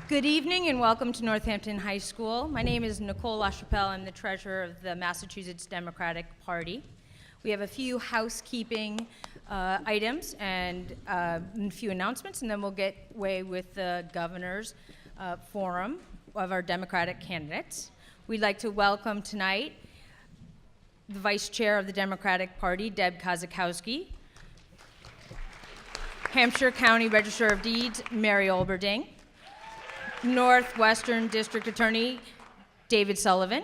Good evening and welcome to Northampton High School. My name is Nicole LaChapelle. I'm the treasurer of the Massachusetts Democratic Party. We have a few housekeeping items and a few announcements, and then we'll get away with the governor's forum of our Democratic candidates. We'd like to welcome tonight the Vice Chair of the Democratic Party, Deb Kozakowski, Hampshire County Register of Deeds, Mary Olberding, Northwestern District Attorney David Sullivan,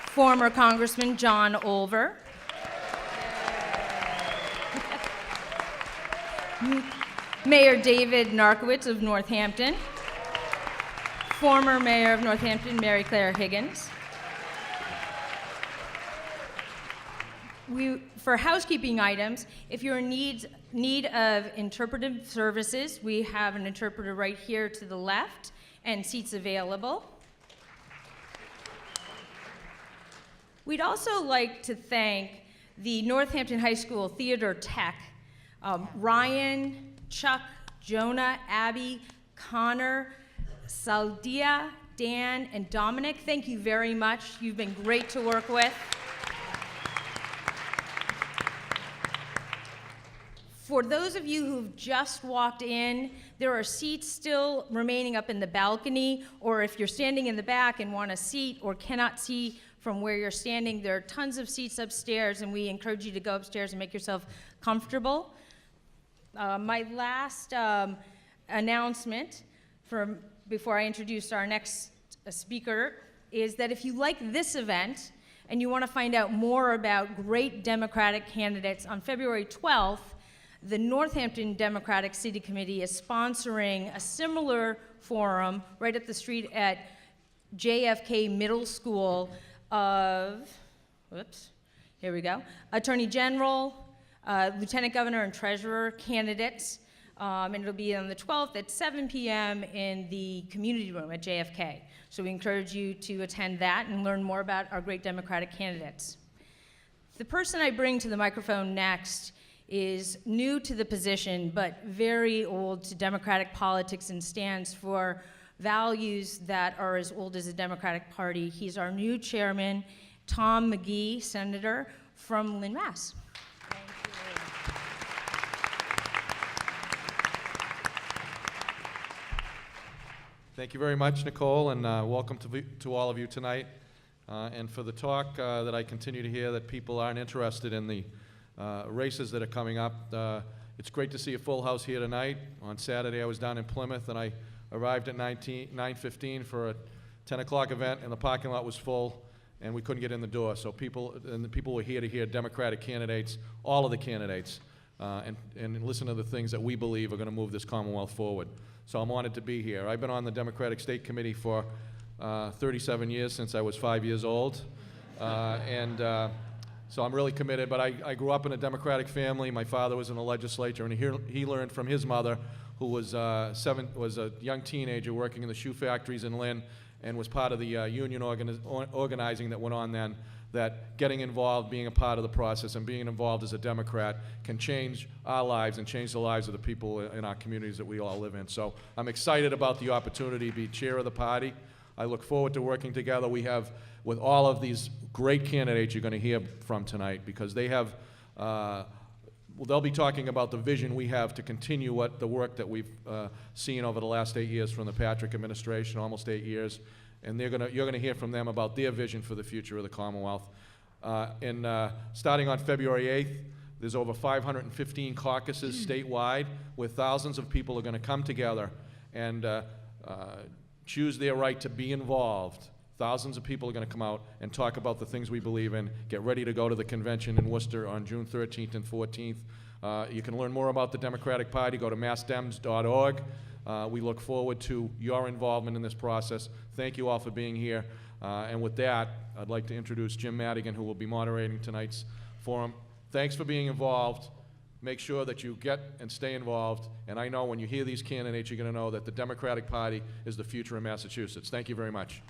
former Congressman John Olver, Mayor David Narkowitz of Northampton, former Mayor of Northampton Mary Claire Higgins. For housekeeping items, if you're in need of interpretive services, we have an interpreter right here to the left and seats available. We'd also like to thank the Northampton High School Theater Tech, Ryan, Chuck, Jonah, Abby, Connor, Saldia, Dan, and Dominic. Thank you very much. You've been great to work with. For those of you who've just walked in, there are seats still remaining up in the balcony, or if you're standing in the back and want a seat or cannot see from where you're standing, there are tons of seats upstairs, and we encourage you to go upstairs and make yourself comfortable. My last announcement before I introduce our next speaker is that if you like this event and you want to find out more about great Democratic candidates, on February 12th, the Northampton Democratic City Committee is sponsoring a similar forum right up the street at JFK Middle School of, here we go, Attorney General, Lieutenant Governor and Treasurer candidates, and it'll be on the 12th at 7 p.m. in the community room at JFK. So we encourage you to attend that and learn more about our great Democratic candidates. The person I bring to the microphone next is new to the position, but very old to Democratic politics and stands for values that are as old as the Democratic Party. He's our new chairman, Tom McGee, Senator from Lynn, Mass. Thank you very much, Nicole, and welcome to all of you tonight. And for the talk that I continue to hear that people aren't interested in the races that are coming up. It's great to see a full house here tonight. On Saturday, I was down in Plymouth, and I arrived at 9:15 for a 10 o'clock event, and the parking lot was full, and we couldn't get in the door. So people were here to hear Democratic candidates, all of the candidates, and listen to the things that we believe are going to move this Commonwealth forward. So I'm honored to be here. I've been on the Democratic State Committee for 37 years, since I was 5 years old, so I'm really committed, but I grew up in a Democratic family. My father was in the legislature, and he learned from his mother, who was a young teenager working in the shoe factories in Lynn, and was part of the union organizing that went on then, that getting involved, being a part of the process, and being involved as a Democrat can change our lives and change the lives of the people in our communities that we all live in. So I'm excited about the opportunity to be chair of the party. I look forward to working together. We have, with all of these great candidates you're going to hear from tonight, because they have, they'll be talking about the vision we have to continue the work that we've seen over the last 8 years from the Patrick administration, almost 8 years, and you're going to hear from them about their vision for the future of the Commonwealth. Starting on February 8th, there's over 515 caucuses statewide, where thousands of people are going to come together and choose their right to be involved. Thousands of people are going to come out and talk about the things we believe in. Get ready to go to the convention in Worcester on June 13th and 14th. You can learn more about the Democratic Party. Go to massdems.org. We look forward to your involvement in this process. Thank you all for being here. And with that, I'd like to introduce Jim Madigan, who will be moderating tonight's forum. Thanks for being involved. Make sure that you get and stay involved. And I know when you hear these candidates, you're going to know that the Democratic Party is the future of Massachusetts. Thank you very much.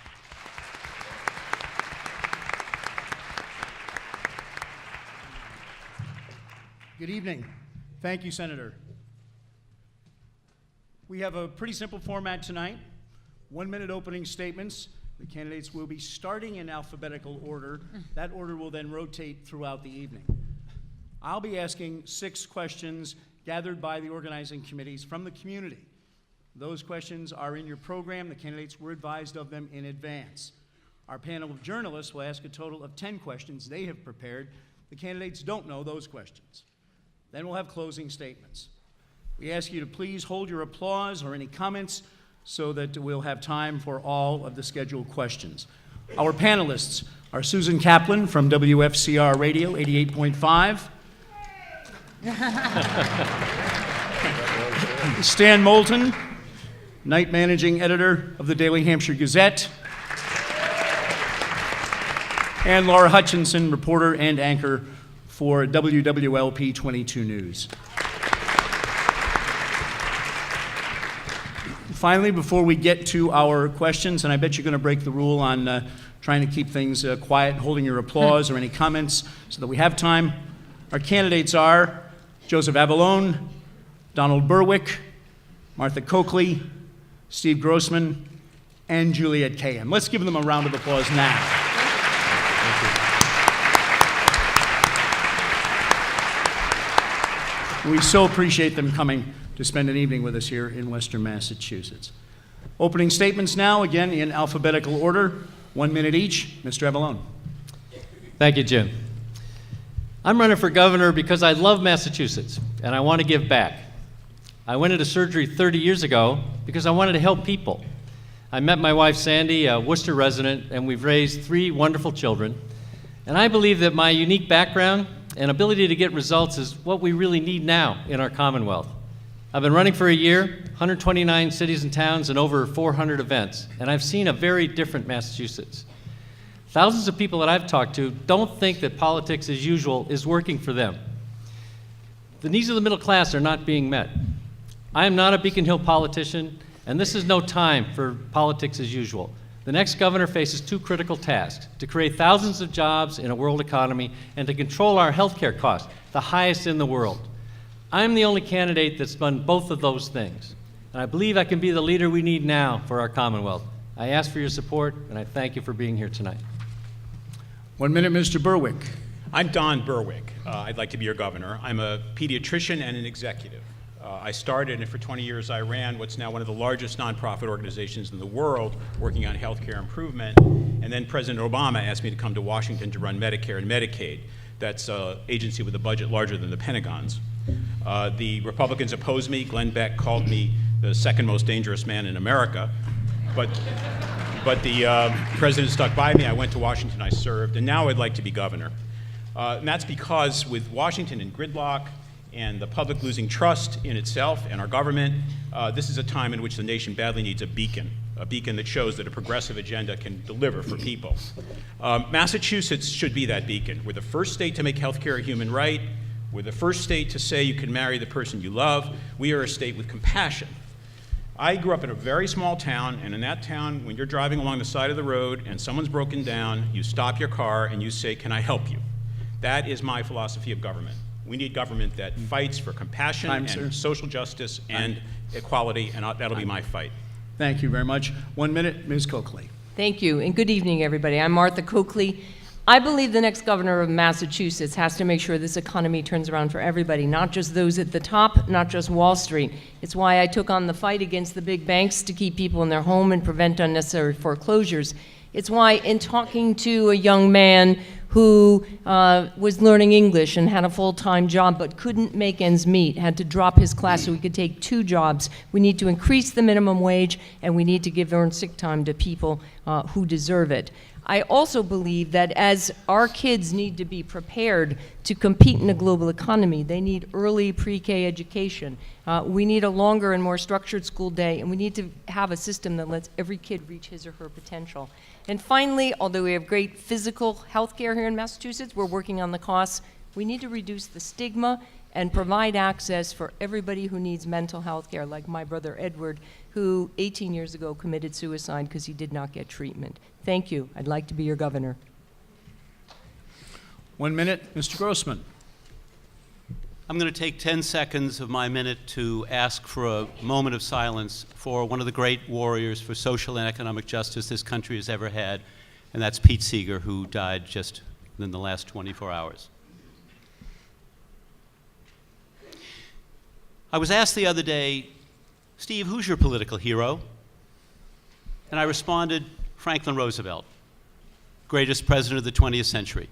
Good evening. Thank you, Senator. We have a pretty simple format tonight. 1-minute opening statements. The candidates will be starting in alphabetical order. That order will then rotate throughout the evening. I'll be asking 6 questions gathered by the organizing committees from the community. Those questions are in your program. The candidates were advised of them in advance. Our panel of journalists will ask a total of 10 questions they have prepared. The candidates don't know those questions. Then we'll have closing statements. We ask you to please hold your applause or any comments so that we'll have time for all of the scheduled questions. Our panelists are Susan Kaplan from WFCR Radio 88.5. Stan Moulton, night managing editor of the Daily Hampshire Gazette. And Laura Hutchinson, reporter and anchor for WWLP 22 News. Finally, before we get to our questions, and I bet you're going to break the rule on trying to keep things quiet, holding your applause or any comments so that we have time, our candidates are Joseph Avellone, Donald Berwick, Martha Coakley, Steve Grossman, and Juliet Cahan. Let's give them a round of applause now. We so appreciate them coming to spend an evening with us here in Western Massachusetts. Opening statements now, again in alphabetical order, 1 minute each. Mr. Avellone. Thank you, Jim. I'm running for governor because I love Massachusetts and I want to give back. I went into surgery 30 years ago because I wanted to help people. I met my wife Sandy, a Worcester resident, and we've raised 3 wonderful children. And I believe that my unique background and ability to get results is what we really need now in our Commonwealth. I've been running for a year, 129 cities and towns, and over 400 events, and I've seen a very different Massachusetts. Thousands of people that I've talked to don't think that politics as usual is working for them. The needs of the middle class are not being met. I am not a Beacon Hill politician, and this is no time for politics as usual. The next governor faces 2 critical tasks: to create thousands of jobs in a world economy and to control our healthcare costs, the highest in the world. I'm the only candidate that's done both of those things, and I believe I can be the leader we need now for our Commonwealth. I ask for your support, and I thank you for being here tonight. 1 minute, Mr. Berwick. I'm Don Berwick. I'd like to be your governor. I'm a pediatrician and an executive. I started, and for 20 years I ran what's now one of the largest nonprofit organizations in the world working on healthcare improvement. And then President Obama asked me to come to Washington to run Medicare and Medicaid. That's an agency with a budget larger than the Pentagon's. The Republicans opposed me. Glenn Beck called me the second most dangerous man in America. But the president stuck by me. I went to Washington, I served, and now I'd like to be governor. And that's because with Washington in gridlock, and the public losing trust in itself and our government, this is a time in which the nation badly needs a beacon that shows that a progressive agenda can deliver for people. Massachusetts should be that beacon. We're the first state to make healthcare a human right. We're the first state to say you can marry the person you love. We are a state with compassion. I grew up in a very small town, and in that town, when you're driving along the side of the road and someone's broken down, you stop your car and you say, "Can I help you?" That is my philosophy of government. We need government that fights for compassion and social justice and equality, and that'll be my fight. Thank you very much. 1 minute, Ms. Coakley. Thank you, and good evening, everybody. I'm Martha Coakley. I believe the next governor of Massachusetts has to make sure this economy turns around for everybody, not just those at the top, not just Wall Street. It's why I took on the fight against the big banks to keep people in their home and prevent unnecessary foreclosures. It's why, in talking to a young man who was learning English and had a full-time job but couldn't make ends meet, had to drop his class so he could take 2 jobs. We need to increase the minimum wage, and we need to give earned sick time to people who deserve it. I also believe that as our kids need to be prepared to compete in a global economy, they need early pre-K education. We need a longer and more structured school day, and we need to have a system that lets every kid reach his or her potential. And finally, although we have great physical health care here in Massachusetts, we're working on the costs. We need to reduce the stigma and provide access for everybody who needs mental health care, like my brother Edward, who 18 years ago committed suicide because he did not get treatment. Thank you. I'd like to be your governor. 1 minute, Mr. Grossman. I'm going to take 10 seconds of my minute to ask for a moment of silence for one of the great warriors for social and economic justice this country has ever had, and that's Pete Seeger, who died just in the last 24 hours. I was asked the other day, Steve, who's your political hero? And I responded, Franklin Roosevelt, greatest president of the 20th century.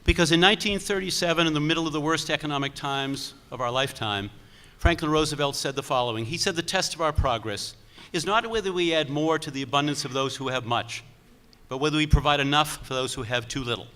Because in 1937, in the middle of the worst economic times of our lifetime, Franklin Roosevelt said the following. He said, the test of our progress is not whether we add more to the abundance of those who have much, but whether we provide enough for those who have too little.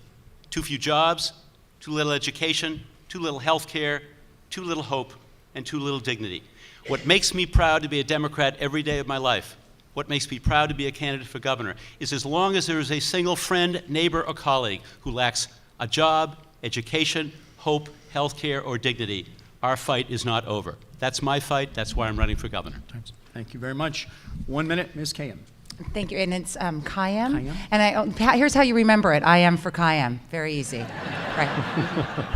Too few jobs, too little education, too little health care, too little hope, and too little dignity. What makes me proud to be a Democrat every day of my life, what makes me proud to be a candidate for governor, is as long as there is a single friend, neighbor, or colleague who lacks a job, education, hope, health care, or dignity, our fight is not over. That's my fight. That's why I'm running for governor. Thank you very much. 1 minute, Ms. Kayem. Thank you, and it's Kayem. Kayem. And here's how you remember it. I am for Kayem. Very easy. Right.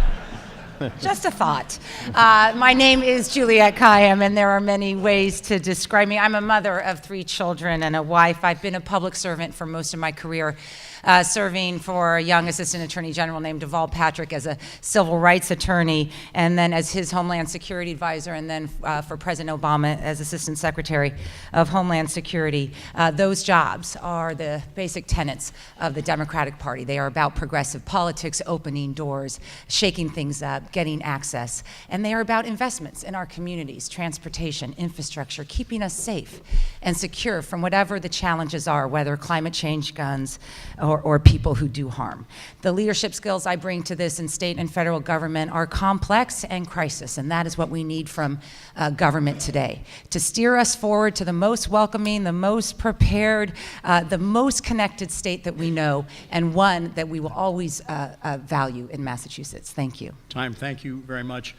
Just a thought. My name is Juliette Kayem, and there are many ways to describe me. I'm a mother of 3 children and a wife. I've been a public servant for most of my career, serving for a young assistant attorney general named Deval Patrick as a civil rights attorney, and then as his Homeland Security advisor, and then for President Obama as assistant secretary of Homeland Security. Those jobs are the basic tenets of the Democratic Party. They are about progressive politics, opening doors, shaking things up, getting access, and they are about investments in our communities, transportation, infrastructure, keeping us safe and secure from whatever the challenges are, whether climate change, guns, or people who do harm. The leadership skills I bring to this in state and federal government are complex and crisis, and that is what we need from government today, to steer us forward to the most welcoming, the most prepared, the most connected state that we know, and one that we will always value in Massachusetts. Thank you. Time. Thank you very much.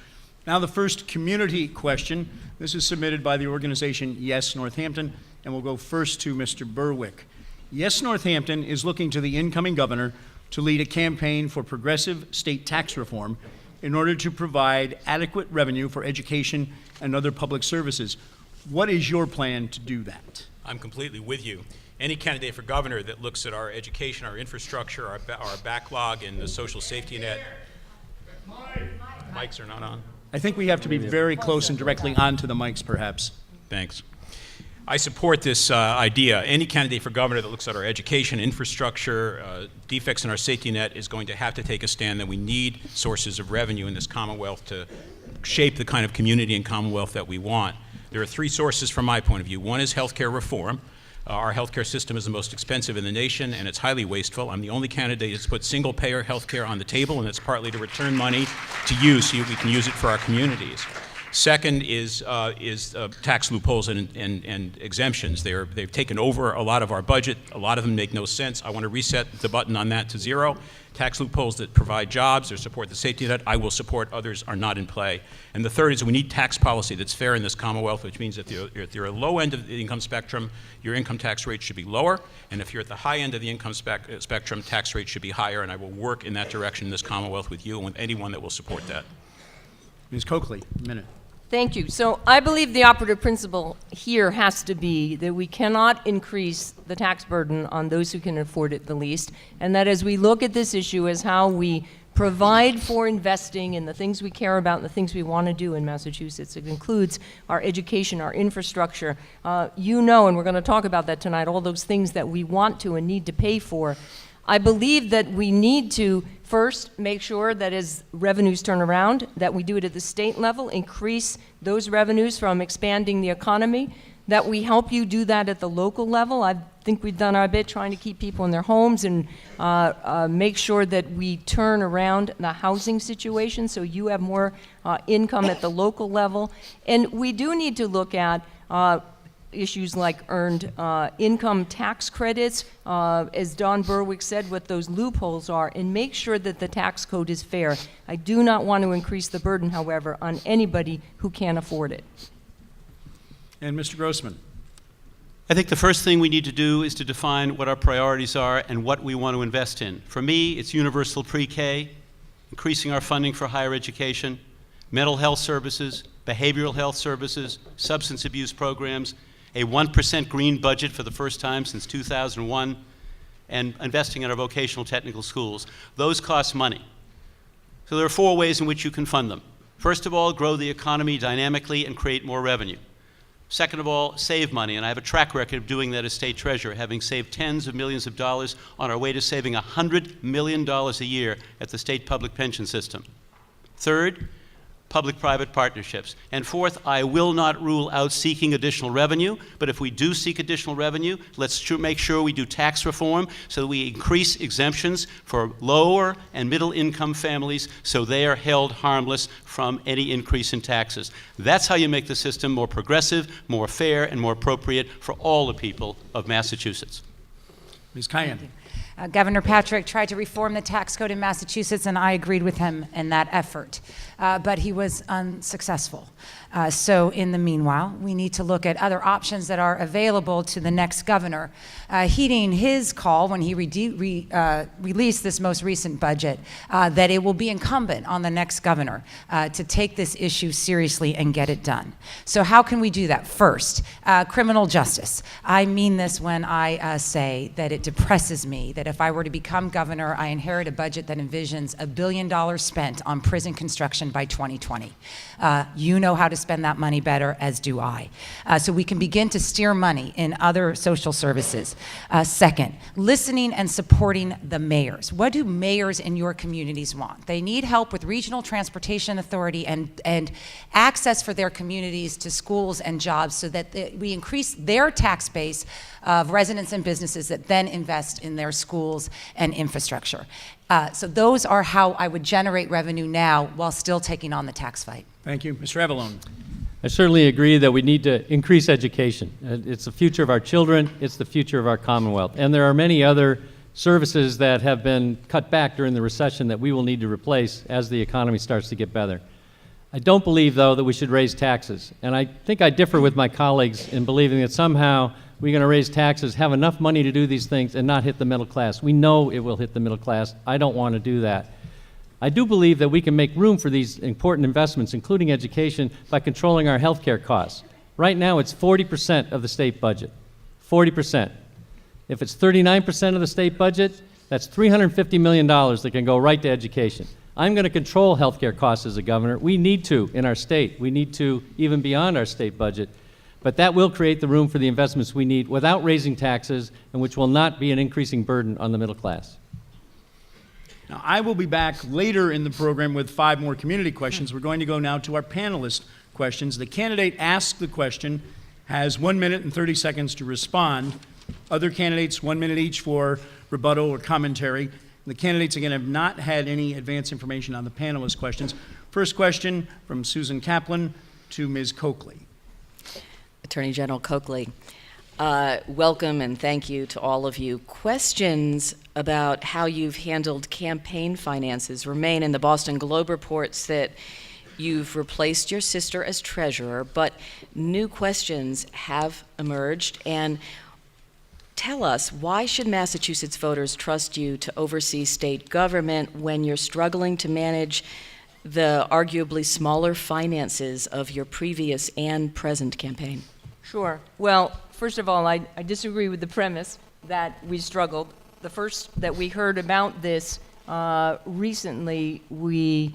Now the first community question. This is submitted by the organization Yes Northampton, and we'll go first to Mr. Berwick. Yes Northampton is looking to the incoming governor to lead a campaign for progressive state tax reform in order to provide adequate revenue for education and other public services. What is your plan to do that? I'm completely with you. Any candidate for governor that looks at our education, our infrastructure, our backlog, and the social safety net. Mics are not on. I think we have to be very close and directly onto the mics, perhaps. Thanks. I support this idea. Any candidate for governor that looks at our education, infrastructure, defects in our safety net is going to have to take a stand that we need sources of revenue in this Commonwealth to shape the kind of community and Commonwealth that we want. There are 3 sources from my point of view. One is healthcare reform. Our healthcare system is the most expensive in the nation, and it's highly wasteful. I'm the only candidate that's put single-payer healthcare on the table, and it's partly to return money to you so we can use it for our communities. Second is tax loopholes and exemptions. They've taken over a lot of our budget. A lot of them make no sense. I want to reset the button on that to 0. Tax loopholes that provide jobs or support the safety net, I will support. Others are not in play. And the third is we need tax policy that's fair in this Commonwealth, which means if you're at the low end of the income spectrum, your income tax rate should be lower. And if you're at the high end of the income spectrum, tax rate should be higher. And I will work in that direction in this Commonwealth with you and with anyone that will support that. Ms. Coakley, a minute. Thank you. So I believe the operative principle here has to be that we cannot increase the tax burden on those who can afford it the least, and that as we look at this issue as how we provide for investing in the things we care about and the things we want to do in Massachusetts. It includes our education, our infrastructure. You know, and we're going to talk about that tonight, all those things that we want to and need to pay for. I believe that we need to first make sure that as revenues turn around, that we do it at the state level, increase those revenues from expanding the economy, that we help you do that at the local level. I think we've done our bit trying to keep people in their homes and make sure that we turn around the housing situation so you have more income at the local level. And we do need to look at issues like earned income tax credits, as Don Berwick said, what those loopholes are, and make sure that the tax code is fair. I do not want to increase the burden, however, on anybody who can't afford it. And Mr. Grossman. I think the first thing we need to do is to define what our priorities are and what we want to invest in. For me, it's universal pre-K, increasing our funding for higher education, mental health services, behavioral health services, substance abuse programs, a 1% green budget for the first time since 2001, and investing in our vocational technical schools. Those cost money. So there are 4 ways in which you can fund them. First of all, grow the economy dynamically and create more revenue. Second of all, save money, and I have a track record of doing that as state treasurer, having saved tens of millions of dollars on our way to saving $100 million a year at the state public pension system. Third, public-private partnerships. And fourth, I will not rule out seeking additional revenue, but if we do seek additional revenue, let's make sure we do tax reform so that we increase exemptions for lower and middle-income families so they are held harmless from any increase in taxes. That's how you make the system more progressive, more fair, and more appropriate for all the people of Massachusetts. Ms. Cayenne. Governor Patrick tried to reform the tax code in Massachusetts, and I agreed with him in that effort. But he was unsuccessful. So in the meanwhile, we need to look at other options that are available to the next governor. Heeding his call when he released this most recent budget, that it will be incumbent on the next governor to take this issue seriously and get it done. So how can we do that? First, criminal justice. I mean this when I say that it depresses me that if I were to become governor, I inherit a budget that envisions $1 billion spent on prison construction by 2020. You know how to spend that money better, as do I. So we can begin to steer money in other social services. Second, listening and supporting the mayors. What do mayors in your communities want? They need help with regional transportation authority and access for their communities to schools and jobs so that we increase their tax base of residents and businesses that then invest in their schools and infrastructure. So those are how I would generate revenue now while still taking on the tax fight. Thank you. Mr. Avellone. I certainly agree that we need to increase education. It's the future of our children, it's the future of our Commonwealth. And there are many other services that have been cut back during the recession that we will need to replace as the economy starts to get better. I don't believe, though, that we should raise taxes. And I think I differ with my colleagues in believing that somehow we're going to raise taxes, have enough money to do these things, and not hit the middle class. We know it will hit the middle class. I don't want to do that. I do believe that we can make room for these important investments, including education, by controlling our health care costs. Right now, it's 40% of the state budget. 40%. If it's 39% of the state budget, that's $350 million that can go right to education. I'm going to control health care costs as a governor. We need to in our state. We need to even beyond our state budget. But that will create the room for the investments we need without raising taxes, and which will not be an increasing burden on the middle class. Now, I will be back later in the program with 5 more community questions. We're going to go now to our panelist questions. The candidate asked the question, has 1 minute and 30 seconds to respond. Other candidates, 1 minute each for rebuttal or commentary. The candidates, again, have not had any advance information on the panelist questions. First question from Susan Kaplan to Ms. Coakley. Attorney General Coakley, welcome and thank you to all of you. Questions about how you've handled campaign finances remain, and the Boston Globe reports that you've replaced your sister as treasurer, but new questions have emerged. And tell us, why should Massachusetts voters trust you to oversee state government when you're struggling to manage the arguably smaller finances of your previous and present campaign? Sure. Well, first of all, I disagree with the premise that we struggled. The first that we heard about this recently, we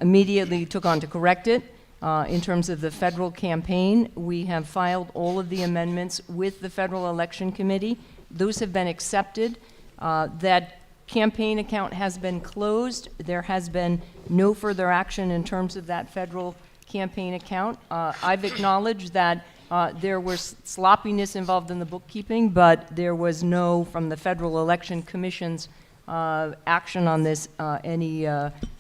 immediately took on to correct it. In terms of the federal campaign, we have filed all of the amendments with the Federal Election Committee. Those have been accepted. That campaign account has been closed. There has been no further action in terms of that federal campaign account. I've acknowledged that there was sloppiness involved in the bookkeeping, but there was no, from the Federal Election Commission's action on this, any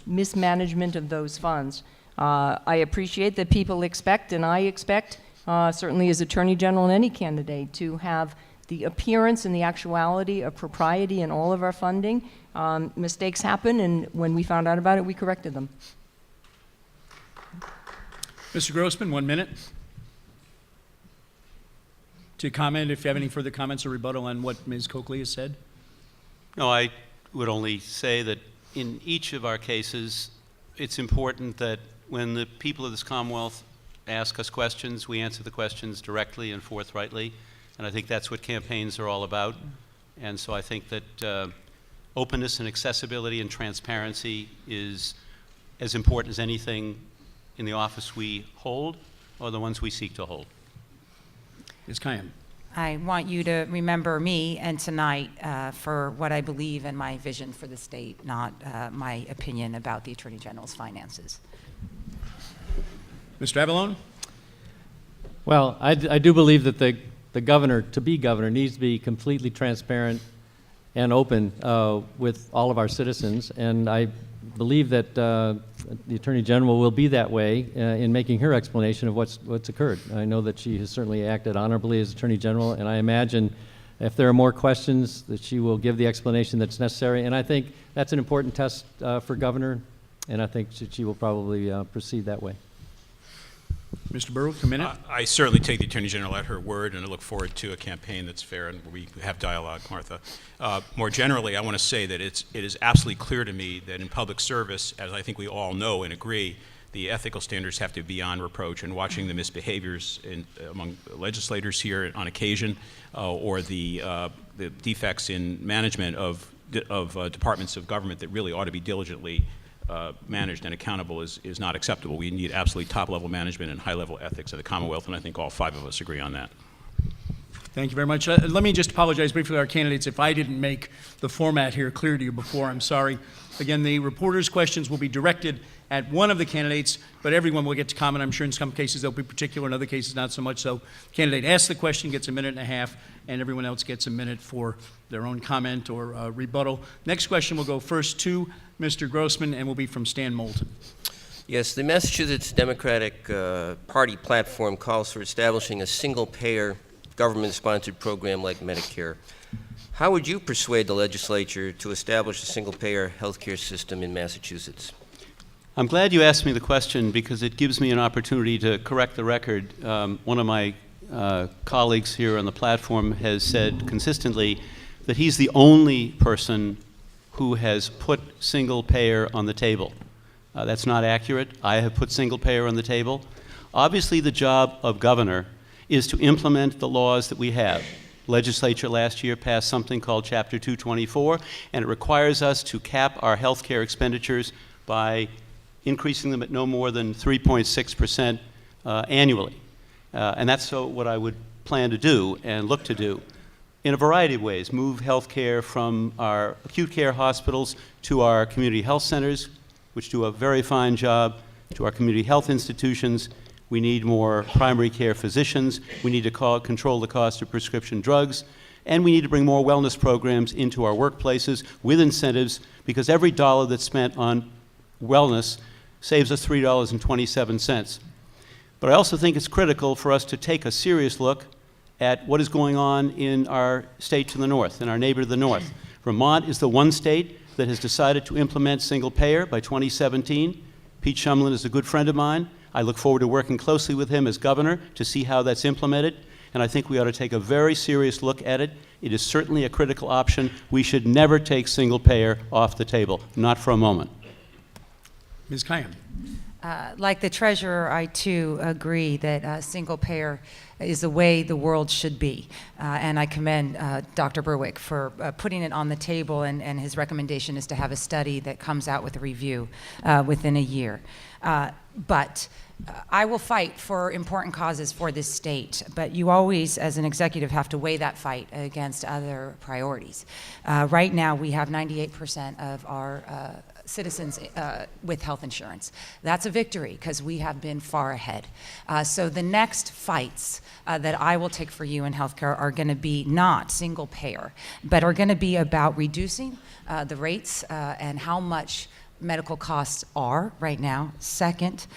mismanagement of those funds. I appreciate that people expect, and I expect, certainly as Attorney General and any candidate, to have the appearance and the actuality of propriety in all of our funding. Mistakes happen, and when we found out about it, we corrected them. Mr. Grossman, 1 minute to comment, if you have any further comments or rebuttal on what Ms. Coakley has said. No, I would only say that in each of our cases, it's important that when the people of this Commonwealth ask us questions, we answer the questions directly and forthrightly, and I think that's what campaigns are all about. And so I think that openness and accessibility and transparency is as important as anything in the office we hold or the ones we seek to hold. Ms. Kayam. I want you to remember me and tonight for what I believe and my vision for the state, not my opinion about the Attorney General's finances. Mr. Avellone. Well, I do believe that the governor, to be governor, needs to be completely transparent and open with all of our citizens, and I believe that the Attorney General will be that way in making her explanation of what's occurred. I know that she has certainly acted honorably as Attorney General, and I imagine if there are more questions that she will give the explanation that's necessary, and I think that's an important test for governor, and I think she will probably proceed that way. Mr. Berwick, a minute. I certainly take the Attorney General at her word, and I look forward to a campaign that's fair and where we have dialogue, Martha. More generally, I want to say that it is absolutely clear to me that in public service, as I think we all know and agree, the ethical standards have to be beyond reproach, and watching the misbehaviors among legislators here on occasion, or the defects in management of departments of government that really ought to be diligently managed and accountable is not acceptable. We need absolutely top-level management and high-level ethics of the Commonwealth, and I think all 5 of us agree on that. Thank you very much. Let me just apologize briefly to our candidates if I didn't make the format here clear to you before. I'm sorry. Again, the reporters' questions will be directed at one of the candidates, but everyone will get to comment. I'm sure in some cases they'll be particular, in other cases not so much. So candidate asks the question, gets a minute and a half, and everyone else gets a minute for their own comment or rebuttal. Next question will go first to Mr. Grossman and will be from Stan Moulton. Yes, the Massachusetts Democratic Party platform calls for establishing a single-payer government-sponsored program like Medicare. How would you persuade the legislature to establish a single-payer health care system in Massachusetts? I'm glad you asked me the question because it gives me an opportunity to correct the record. One of my colleagues here on the platform has said consistently that he's the only person who has put single payer on the table. That's not accurate. I have put single payer on the table. Obviously, the job of governor is to implement the laws that we have. Legislature last year passed something called Chapter 224, and it requires us to cap our health care expenditures by increasing them at no more than 3.6% annually. And that's what I would plan to do and look to do in a variety of ways. Move health care from our acute care hospitals to our community health centers, which do a very fine job, to our community health institutions. We need more primary care physicians. We need to control the cost of prescription drugs. And we need to bring more wellness programs into our workplaces with incentives, because every dollar that's spent on wellness saves us $3.27. But I also think it's critical for us to take a serious look at what is going on in our state to the north, in our neighbor to the north. Vermont is the one state that has decided to implement single payer by 2017. Pete Shumlin is a good friend of mine. I look forward to working closely with him as governor to see how that's implemented, and I think we ought to take a very serious look at it. It is certainly a critical option. We should never take single payer off the table, not for a moment. Ms. Kayam. Like the treasurer, I too agree that single payer is the way the world should be. And I commend Dr. Berwick for putting it on the table, and his recommendation is to have a study that comes out with a review within a year. But I will fight for important causes for this state, but you always, as an executive, have to weigh that fight against other priorities. Right now, we have 98% of our citizens with health insurance. That's a victory because we have been far ahead. So the next fights that I will take for you in healthcare are going to be not single payer, but are going to be about reducing the rates and how much medical costs are right now. Second,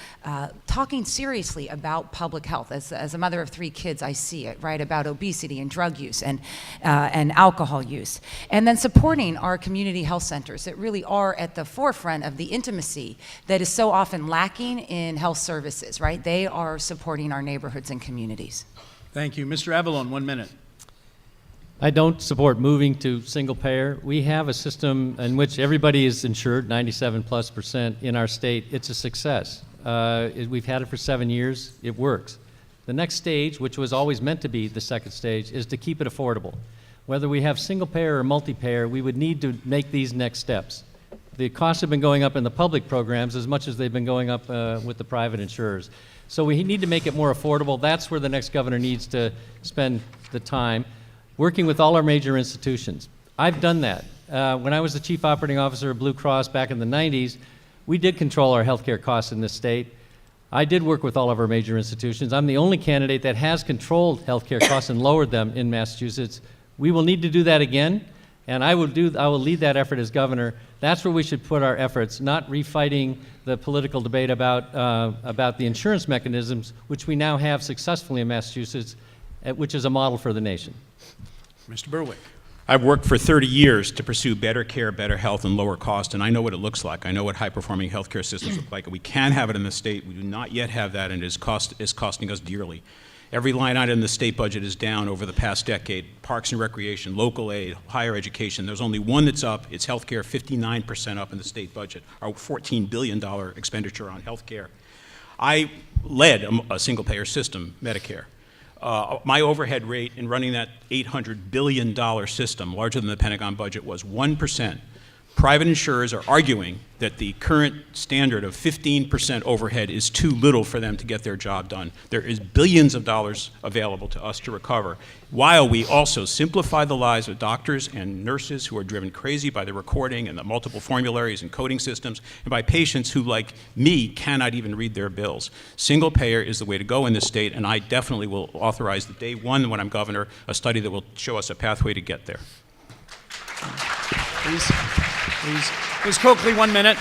talking seriously about public health. As a mother of 3 kids, I see it, right, about obesity and drug use and alcohol use. And then supporting our community health centers that really are at the forefront of the intimacy that is so often lacking in health services, right? They are supporting our neighborhoods and communities. Thank you. Mr. Avellone, 1 minute. I don't support moving to single payer. We have a system in which everybody is insured, 97+% in our state. It's a success. We've had it for 7 years. It works. The next stage, which was always meant to be the second stage, is to keep it affordable. Whether we have single payer or multi-payer, we would need to make these next steps. The costs have been going up in the public programs as much as they've been going up with the private insurers. So we need to make it more affordable. That's where the next governor needs to spend the time, working with all our major institutions. I've done that. When I was the chief operating officer of Blue Cross back in the 90s, we did control our healthcare costs in this state. I did work with all of our major institutions. I'm the only candidate that has controlled healthcare costs and lowered them in Massachusetts. We will need to do that again, and I will lead that effort as governor. That's where we should put our efforts, not refighting the political debate about the insurance mechanisms, which we now have successfully in Massachusetts, which is a model for the nation. Mr. Berwick. I've worked for 30 years to pursue better care, better health, and lower cost, and I know what it looks like. I know what high-performing healthcare systems look like. We can have it in the state. We do not yet have that, and it is costing us dearly. Every line item in the state budget is down over the past decade. Parks and recreation, local aid, higher education. There's only one that's up. It's healthcare, 59% up in the state budget, our $14 billion expenditure on healthcare. I led a single-payer system, Medicare. My overhead rate in running that $800 billion system, larger than the Pentagon budget, was 1%. Private insurers are arguing that the current standard of 15% overhead is too little for them to get their job done. There is billions of dollars available to us to recover, while we also simplify the lives of doctors and nurses who are driven crazy by the recording and the multiple formularies and coding systems, and by patients who, like me, cannot even read their bills. Single payer is the way to go in this state, and I definitely will authorize the day one when I'm governor, a study that will show us a pathway to get there. Please. Ms. Coakley, 1 minute.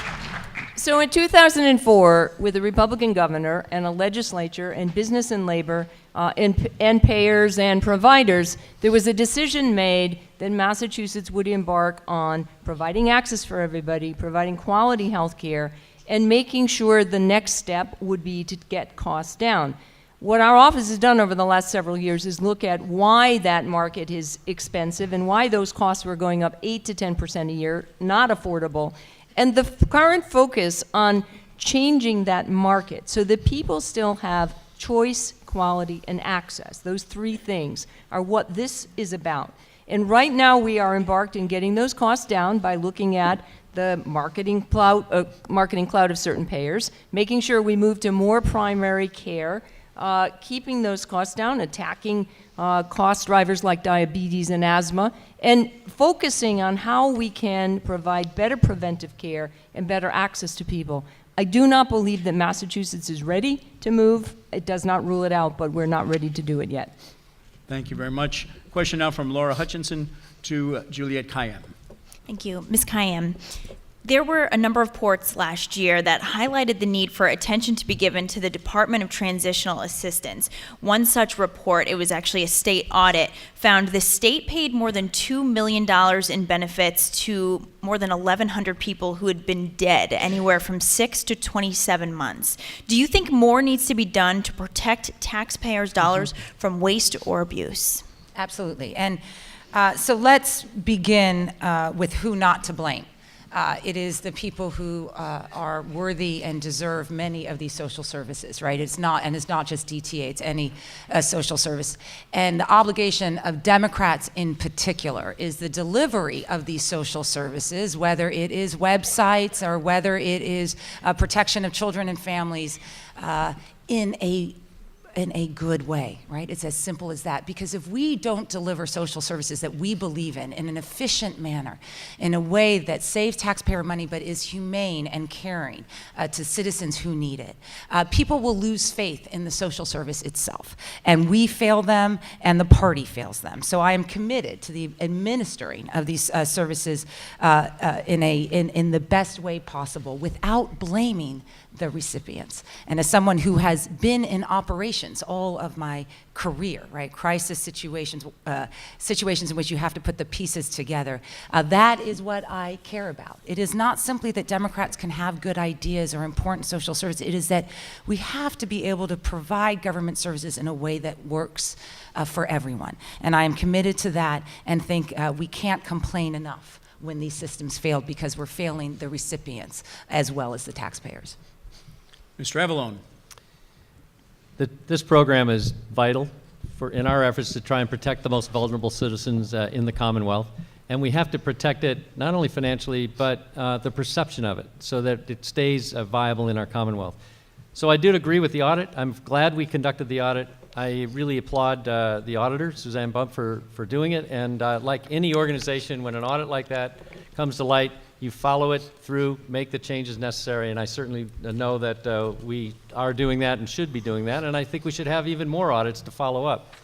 So in 2004, with a Republican governor and a legislature and business and labor and payers and providers, there was a decision made that Massachusetts would embark on providing access for everybody, providing quality health care, and making sure the next step would be to get costs down. What our office has done over the last several years is look at why that market is expensive and why those costs were going up 8 to 10% a year, not affordable, and the current focus on changing that market so that people still have choice, quality, and access. Those three things are what this is about. And right now we are embarked in getting those costs down by looking at the marketing clout of certain payers, making sure we move to more primary care, keeping those costs down, attacking cost drivers like diabetes and asthma, and focusing on how we can provide better preventive care and better access to people. I do not believe that Massachusetts is ready to move. It does not rule it out, but we're not ready to do it yet. Thank you very much. Question now from Laura Hutchinson to Juliette Kayyem. Thank you. Ms. Kayyem, there were a number of reports last year that highlighted the need for attention to be given to the Department of Transitional Assistance. One such report, it was actually a state audit, found the state paid more than $2 million in benefits to more than 1,100 people who had been dead, anywhere from 6 to 27 months. Do you think more needs to be done to protect taxpayers' dollars from waste or abuse? Absolutely. And so let's begin with who not to blame. It is the people who are worthy and deserve many of these social services, right? It's not just DTA, it's any social service. And the obligation of Democrats in particular is the delivery of these social services, whether it is websites or whether it is protection of children and families in a good way, right? It's as simple as that. Because if we don't deliver social services that we believe in an efficient manner, in a way that saves taxpayer money but is humane and caring to citizens who need it, people will lose faith in the social service itself. And we fail them, and the party fails them. So I am committed to the administering of these services in the best way possible without blaming the recipients. And as someone who has been in operations all of my career, right, crisis situations, situations in which you have to put the pieces together, that is what I care about. It is not simply that Democrats can have good ideas or important social services. It is that we have to be able to provide government services in a way that works for everyone. And I am committed to that, and think we can't complain enough when these systems fail, because we're failing the recipients as well as the taxpayers. Mr. Avellone. This program is vital in our efforts to try and protect the most vulnerable citizens in the Commonwealth. And we have to protect it not only financially, but the perception of it, so that it stays viable in our Commonwealth. So I did agree with the audit. I'm glad we conducted the audit. I really applaud the auditor, Suzanne Bump, for doing it. And like any organization, when an audit like that comes to light, you follow it through, make the changes necessary, and I certainly know that we are doing that and should be doing that, and I think we should have even more audits to follow up.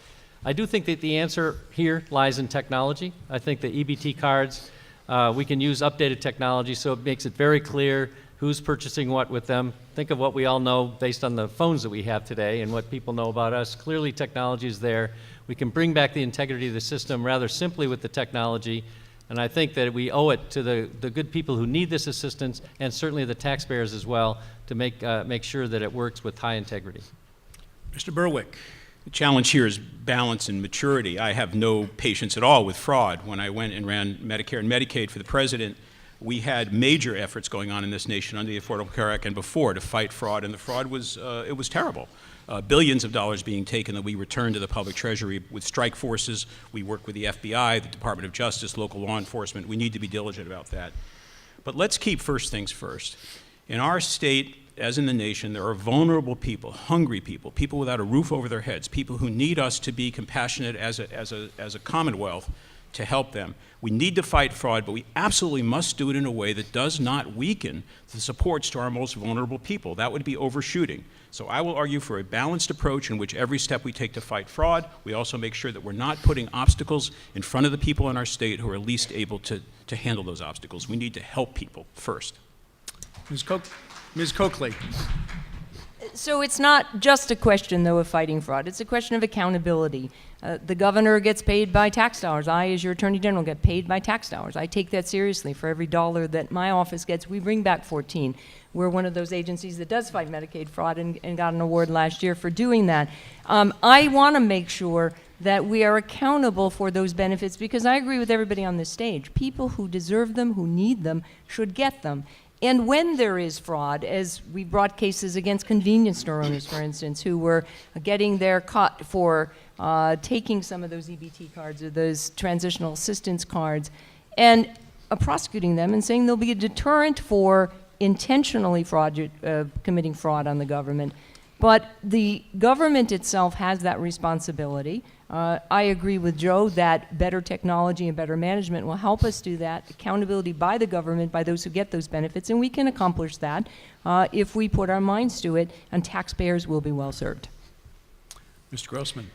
I do think that the answer here lies in technology. I think the EBT cards, we can use updated technology so it makes it very clear who's purchasing what with them. Think of what we all know based on the phones that we have today and what people know about us. Clearly technology is there. We can bring back the integrity of the system rather simply with the technology. And I think that we owe it to the good people who need this assistance, and certainly the taxpayers as well, to make sure that it works with high integrity. Mr. Berwick. The challenge here is balance and maturity. I have no patience at all with fraud. When I went and ran Medicare and Medicaid for the president, we had major efforts going on in this nation under the Affordable Care Act and before to fight fraud, and the fraud was, it was terrible. Billions of dollars being taken that we returned to the public treasury with strike forces. We work with the FBI, the Department of Justice, local law enforcement. We need to be diligent about that. But let's keep first things first. In our state, as in the nation, there are vulnerable people, hungry people, people without a roof over their heads, people who need us to be compassionate as a Commonwealth to help them. We need to fight fraud, but we absolutely must do it in a way that does not weaken the supports to our most vulnerable people. That would be overshooting. So I will argue for a balanced approach in which every step we take to fight fraud, we also make sure that we're not putting obstacles in front of the people in our state who are least able to handle those obstacles. We need to help people first. Ms. Coakley. So it's not just a question, though, of fighting fraud. It's a question of accountability. The governor gets paid by tax dollars. I, as your attorney general, get paid by tax dollars. I take that seriously. For every dollar that my office gets, we bring back 14. We're one of those agencies that does fight Medicaid fraud and got an award last year for doing that. I want to make sure that we are accountable for those benefits, because I agree with everybody on this stage. People who deserve them, who need them, should get them. And when there is fraud, as we brought cases against convenience store owners, for instance, who were getting their cut for taking some of those EBT cards or those transitional assistance cards, and prosecuting them and saying there'll be a deterrent for intentionally committing fraud on the government. But the government itself has that responsibility. I agree with Joe that better technology and better management will help us do that. Accountability by the government, by those who get those benefits, and we can accomplish that if we put our minds to it, and taxpayers will be well served. Mr. Grossman.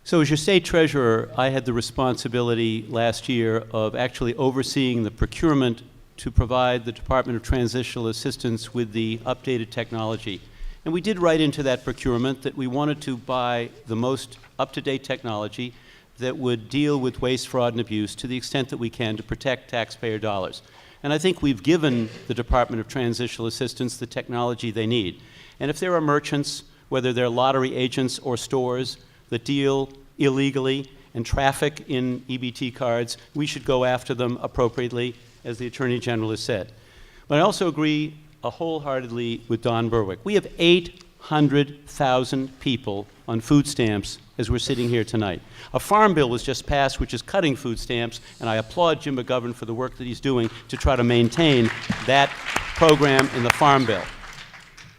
So as your state treasurer, I had the responsibility last year of actually overseeing the procurement to provide the Department of Transitional Assistance with the updated technology. And we did write into that procurement that we wanted to buy the most up-to-date technology that would deal with waste, fraud, and abuse to the extent that we can to protect taxpayer dollars. And I think we've given the Department of Transitional Assistance the technology they need. And if there are merchants, whether they're lottery agents or stores, that deal illegally and traffic in EBT cards, we should go after them appropriately, as the Attorney General has said. But I also agree wholeheartedly with Don Berwick. We have 800,000 people on food stamps as we're sitting here tonight. A farm bill was just passed which is cutting food stamps, and I applaud Jim McGovern for the work that he's doing to try to maintain that program in the farm bill.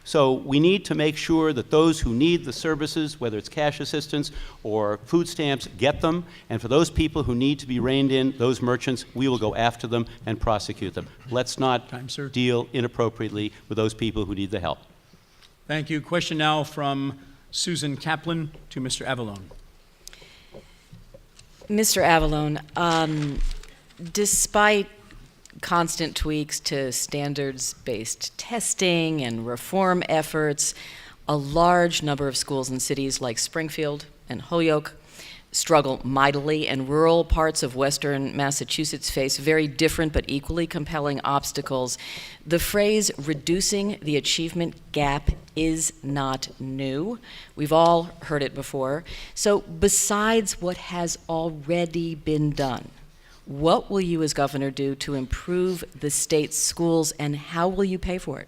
So we need to make sure that those who need the services, whether it's cash assistance or food stamps, get them. And for those people who need to be reined in, those merchants, we will go after them and prosecute them. Let's not deal inappropriately with those people who need the help. Thank you. Question now from Susan Kaplan to Mr. Avellone. Mr. Avellone, despite constant tweaks to standards-based testing and reform efforts, a large number of schools in cities like Springfield and Holyoke struggle mightily, and rural parts of western Massachusetts face very different but equally compelling obstacles. The phrase reducing the achievement gap is not new. We've all heard it before. So besides what has already been done, what will you as governor do to improve the state's schools, and how will you pay for it?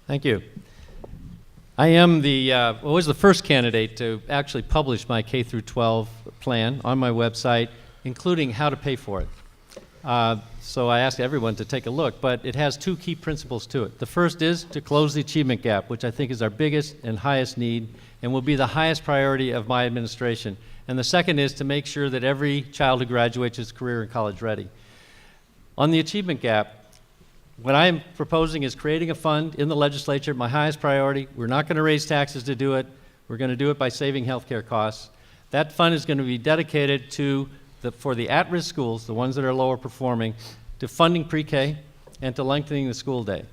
Thank you. I am was the first candidate to actually publish my K through 12 plan on my website, including how to pay for it. So I asked everyone to take a look, but it has two key principles to it. The first is to close the achievement gap, which I think is our biggest and highest need and will be the highest priority of my administration. And the second is to make sure that every child who graduates is career and college ready. On the achievement gap, what I'm proposing is creating a fund in the legislature, my highest priority. We're not going to raise taxes to do it. We're going to do it by saving healthcare costs. That fund is going to be dedicated to for the at-risk schools, the ones that are lower performing, to funding pre-K and to lengthening the school day.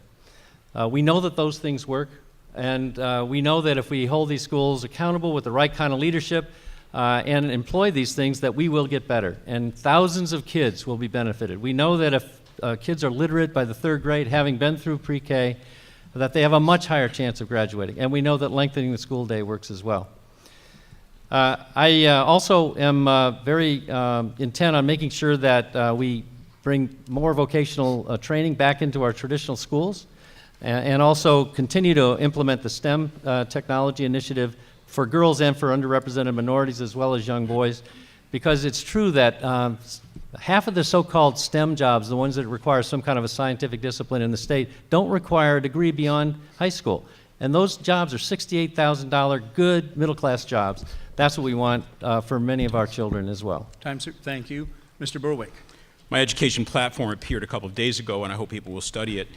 We know that those things work, and we know that if we hold these schools accountable with the right kind of leadership and employ these things, that we will get better, and thousands of kids will be benefited. We know that if kids are literate by the 3rd grade, having been through pre-K, that they have a much higher chance of graduating, and we know that lengthening the school day works as well. I also am very intent on making sure that we bring more vocational training back into our traditional schools and also continue to implement the STEM technology initiative for girls and for underrepresented minorities as well as young boys, because it's true that half of the so-called STEM jobs, the ones that require some kind of a scientific discipline in the state, don't require a degree beyond high school. And those jobs are $68,000 good middle-class jobs. That's what we want for many of our children as well. Time, sir. Thank you. Mr. Berwick. My education platform appeared a couple of days ago, and I hope people will study it.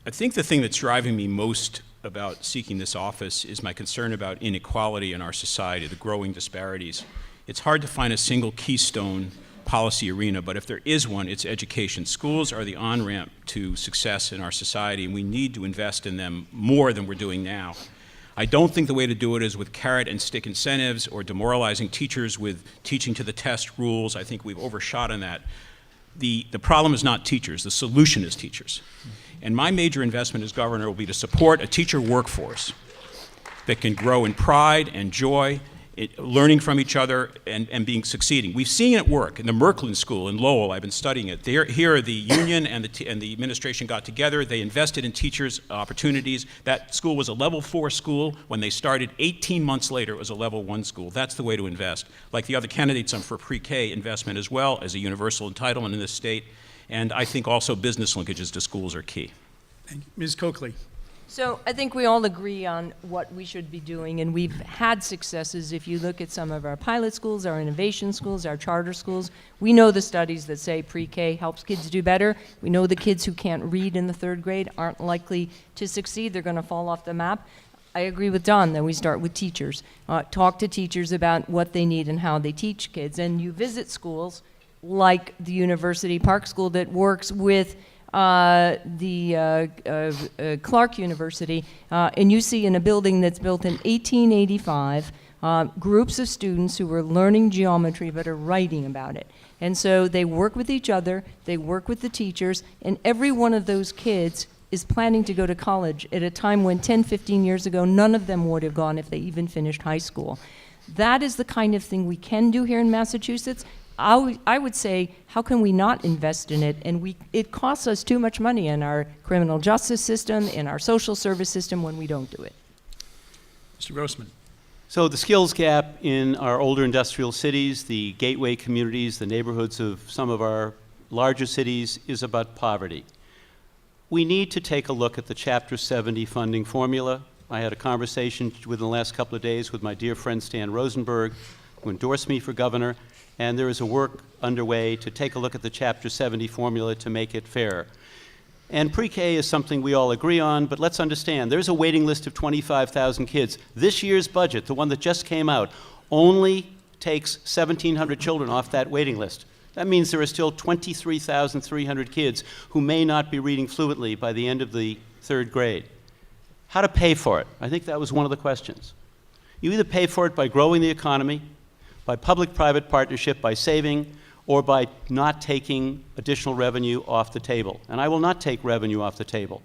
I think the thing that's driving me most about seeking this office is my concern about inequality in our society, the growing disparities. It's hard to find a single keystone policy arena, but if there is one, it's education. Schools are the on-ramp to success in our society, and we need to invest in them more than we're doing now. I don't think the way to do it is with carrot and stick incentives or demoralizing teachers with teaching to the test rules. I think we've overshot on that. The problem is not teachers, the solution is teachers. And my major investment as governor will be to support a teacher workforce that can grow in pride and joy, learning from each other and succeeding. We've seen it work in the Merklin School in Lowell. I've been studying it. Here, the union and the administration got together. They invested in teachers' opportunities. That school was a level 4 school. When they started, 18 months later, it was a level 1 school. That's the way to invest. Like the other candidates, I'm for pre-K investment as well as a universal entitlement in this state. And I think also business linkages to schools are key. Thank you. Ms. Coakley. So I think we all agree on what we should be doing, and we've had successes. If you look at some of our pilot schools, our innovation schools, our charter schools, we know the studies that say pre-K helps kids do better. We know the kids who can't read in the 3rd grade aren't likely to succeed. They're going to fall off the map. I agree with Don that we start with teachers. Talk to teachers about what they need and how they teach kids. And you visit schools like the University Park School that works with Clark University, and you see in a building that's built in 1885, groups of students who are learning geometry but are writing about it. And so they work with each other, they work with the teachers, and every one of those kids is planning to go to college at a time when 10, 15 years ago, none of them would have gone if they even finished high school. That is the kind of thing we can do here in Massachusetts. I would say, how can we not invest in it? And it costs us too much money in our criminal justice system, in our social service system when we don't do it. Mr. Grossman. So the skills gap in our older industrial cities, the gateway communities, the neighborhoods of some of our larger cities is about poverty. We need to take a look at the Chapter 70 funding formula. I had a conversation within the last couple of days with my dear friend Stan Rosenberg, who endorsed me for governor. And there is a work underway to take a look at the Chapter 70 formula to make it fair. And pre-K is something we all agree on, but let's understand, there's a waiting list of 25,000 kids. This year's budget, the one that just came out, only takes 1,700 children off that waiting list. That means there are still 23,300 kids who may not be reading fluently by the end of the 3rd grade. How to pay for it? I think that was one of the questions. You either pay for it by growing the economy, by public-private partnership, by saving, or by not taking additional revenue off the table. And I will not take revenue off the table.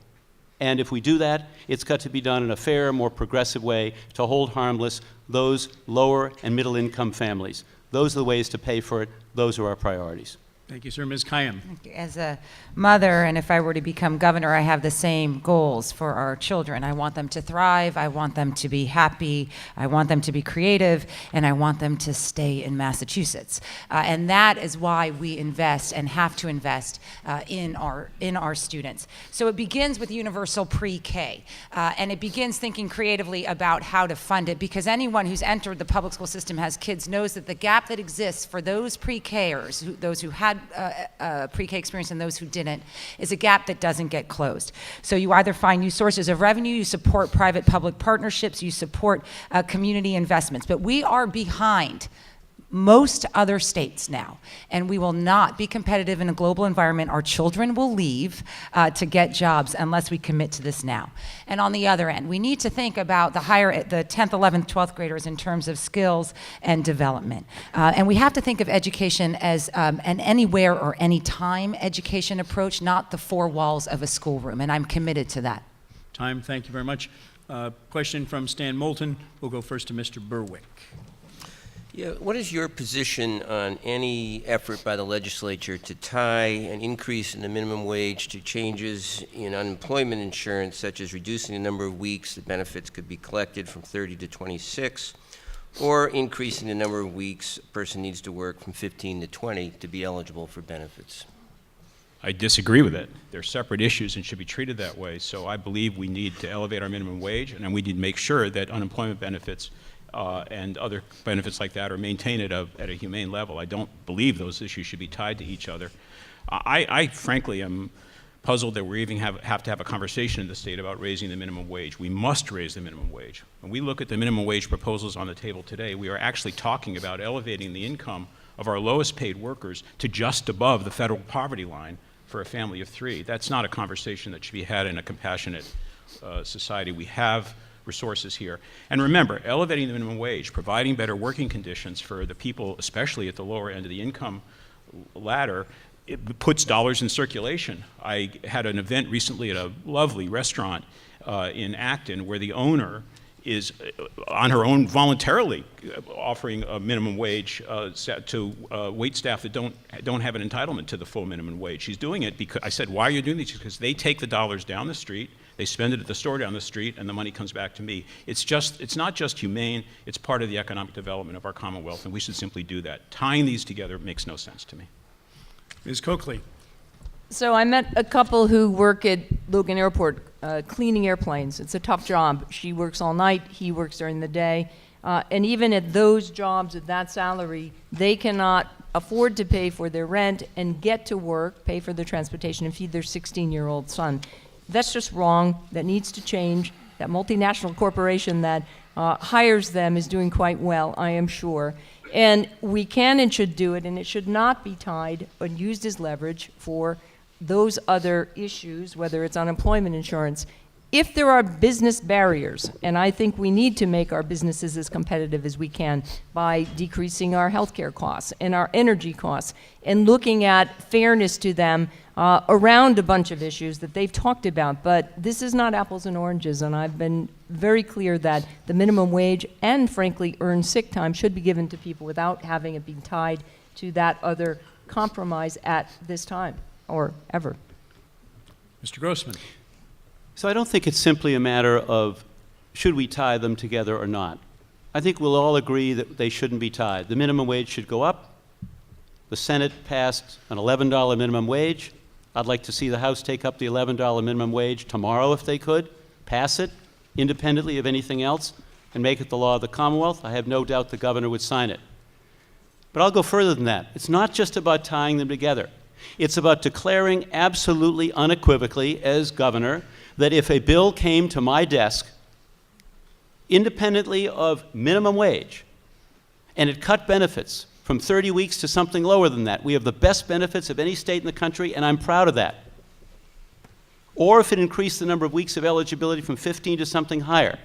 And if we do that, it's got to be done in a fair, more progressive way to hold harmless those lower and middle-income families. Those are the ways to pay for it. Those are our priorities. Thank you, sir. Ms. Kayam. As a mother, and if I were to become governor, I have the same goals for our children. I want them to thrive, I want them to be happy, I want them to be creative, and I want them to stay in Massachusetts. And that is why we invest and have to invest in our students. So it begins with universal pre-K, and it begins thinking creatively about how to fund it, because anyone who's entered the public school system has kids knows that the gap that exists for those pre-Kers, those who had pre-K experience and those who didn't, is a gap that doesn't get closed. So you either find new sources of revenue, you support private-public partnerships, you support community investments. But we are behind most other states now, and we will not be competitive in a global environment. Our children will leave to get jobs unless we commit to this now. And on the other end, we need to think about the 10th, 11th, 12th graders in terms of skills and development. And we have to think of education as an anywhere or anytime education approach, not the four walls of a schoolroom, and I'm committed to that. Time, thank you very much. Question from Stan Moulton. We'll go first to Mr. Berwick. Yeah, what is your position on any effort by the legislature to tie an increase in the minimum wage to changes in unemployment insurance, such as reducing the number of weeks that benefits could be collected from 30 to 26, or increasing the number of weeks a person needs to work from 15 to 20 to be eligible for benefits? I disagree with it. They're separate issues and should be treated that way. So I believe we need to elevate our minimum wage, and we need to make sure that unemployment benefits and other benefits like that are maintained at a humane level. I don't believe those issues should be tied to each other. I frankly am puzzled that we even have to have a conversation in the state about raising the minimum wage. We must raise the minimum wage. When we look at the minimum wage proposals on the table today, we are actually talking about elevating the income of our lowest paid workers to just above the federal poverty line for a family of three. That's not a conversation that should be had in a compassionate society. We have resources here. And remember, elevating the minimum wage, providing better working conditions for the people, especially at the lower end of the income ladder, it puts dollars in circulation. I had an event recently at a lovely restaurant in Acton where the owner is on her own voluntarily offering a minimum wage to wait staff that don't have an entitlement to the full minimum wage. She's doing it because I said, why are you doing this? Because they take the dollars down the street, they spend it at the store down the street, and the money comes back to me. It's not just humane, it's part of the economic development of our Commonwealth, and we should simply do that. Tying these together makes no sense to me. Ms. Coakley. So I met a couple who work at Logan Airport cleaning airplanes. It's a tough job. She works all night, he works during the day. And even at those jobs at that salary, they cannot afford to pay for their rent and get to work, pay for their transportation, and feed their 16-year-old son. That's just wrong. That needs to change. That multinational corporation that hires them is doing quite well, I am sure. And we can and should do it, and it should not be tied and used as leverage for those other issues, whether it's unemployment insurance. If there are business barriers, and I think we need to make our businesses as competitive as we can by decreasing our healthcare costs and our energy costs and looking at fairness to them around a bunch of issues that they've talked about. But this is not apples and oranges, and I've been very clear that the minimum wage and, frankly, earned sick time should be given to people without having it be tied to that other compromise at this time or ever. Mr. Grossman. So I don't think it's simply a matter of should we tie them together or not. I think we'll all agree that they shouldn't be tied. The minimum wage should go up. The Senate passed an $11 minimum wage. I'd like to see the House take up the $11 minimum wage tomorrow if they could, pass it independently of anything else, and make it the law of the Commonwealth. I have no doubt the governor would sign it. But I'll go further than that. It's not just about tying them together. It's about declaring absolutely unequivocally as governor that if a bill came to my desk independently of minimum wage and it cut benefits from 30 weeks to something lower than that, we have the best benefits of any state in the country, and I'm proud of that. Or if it increased the number of weeks of eligibility from 15 to something higher,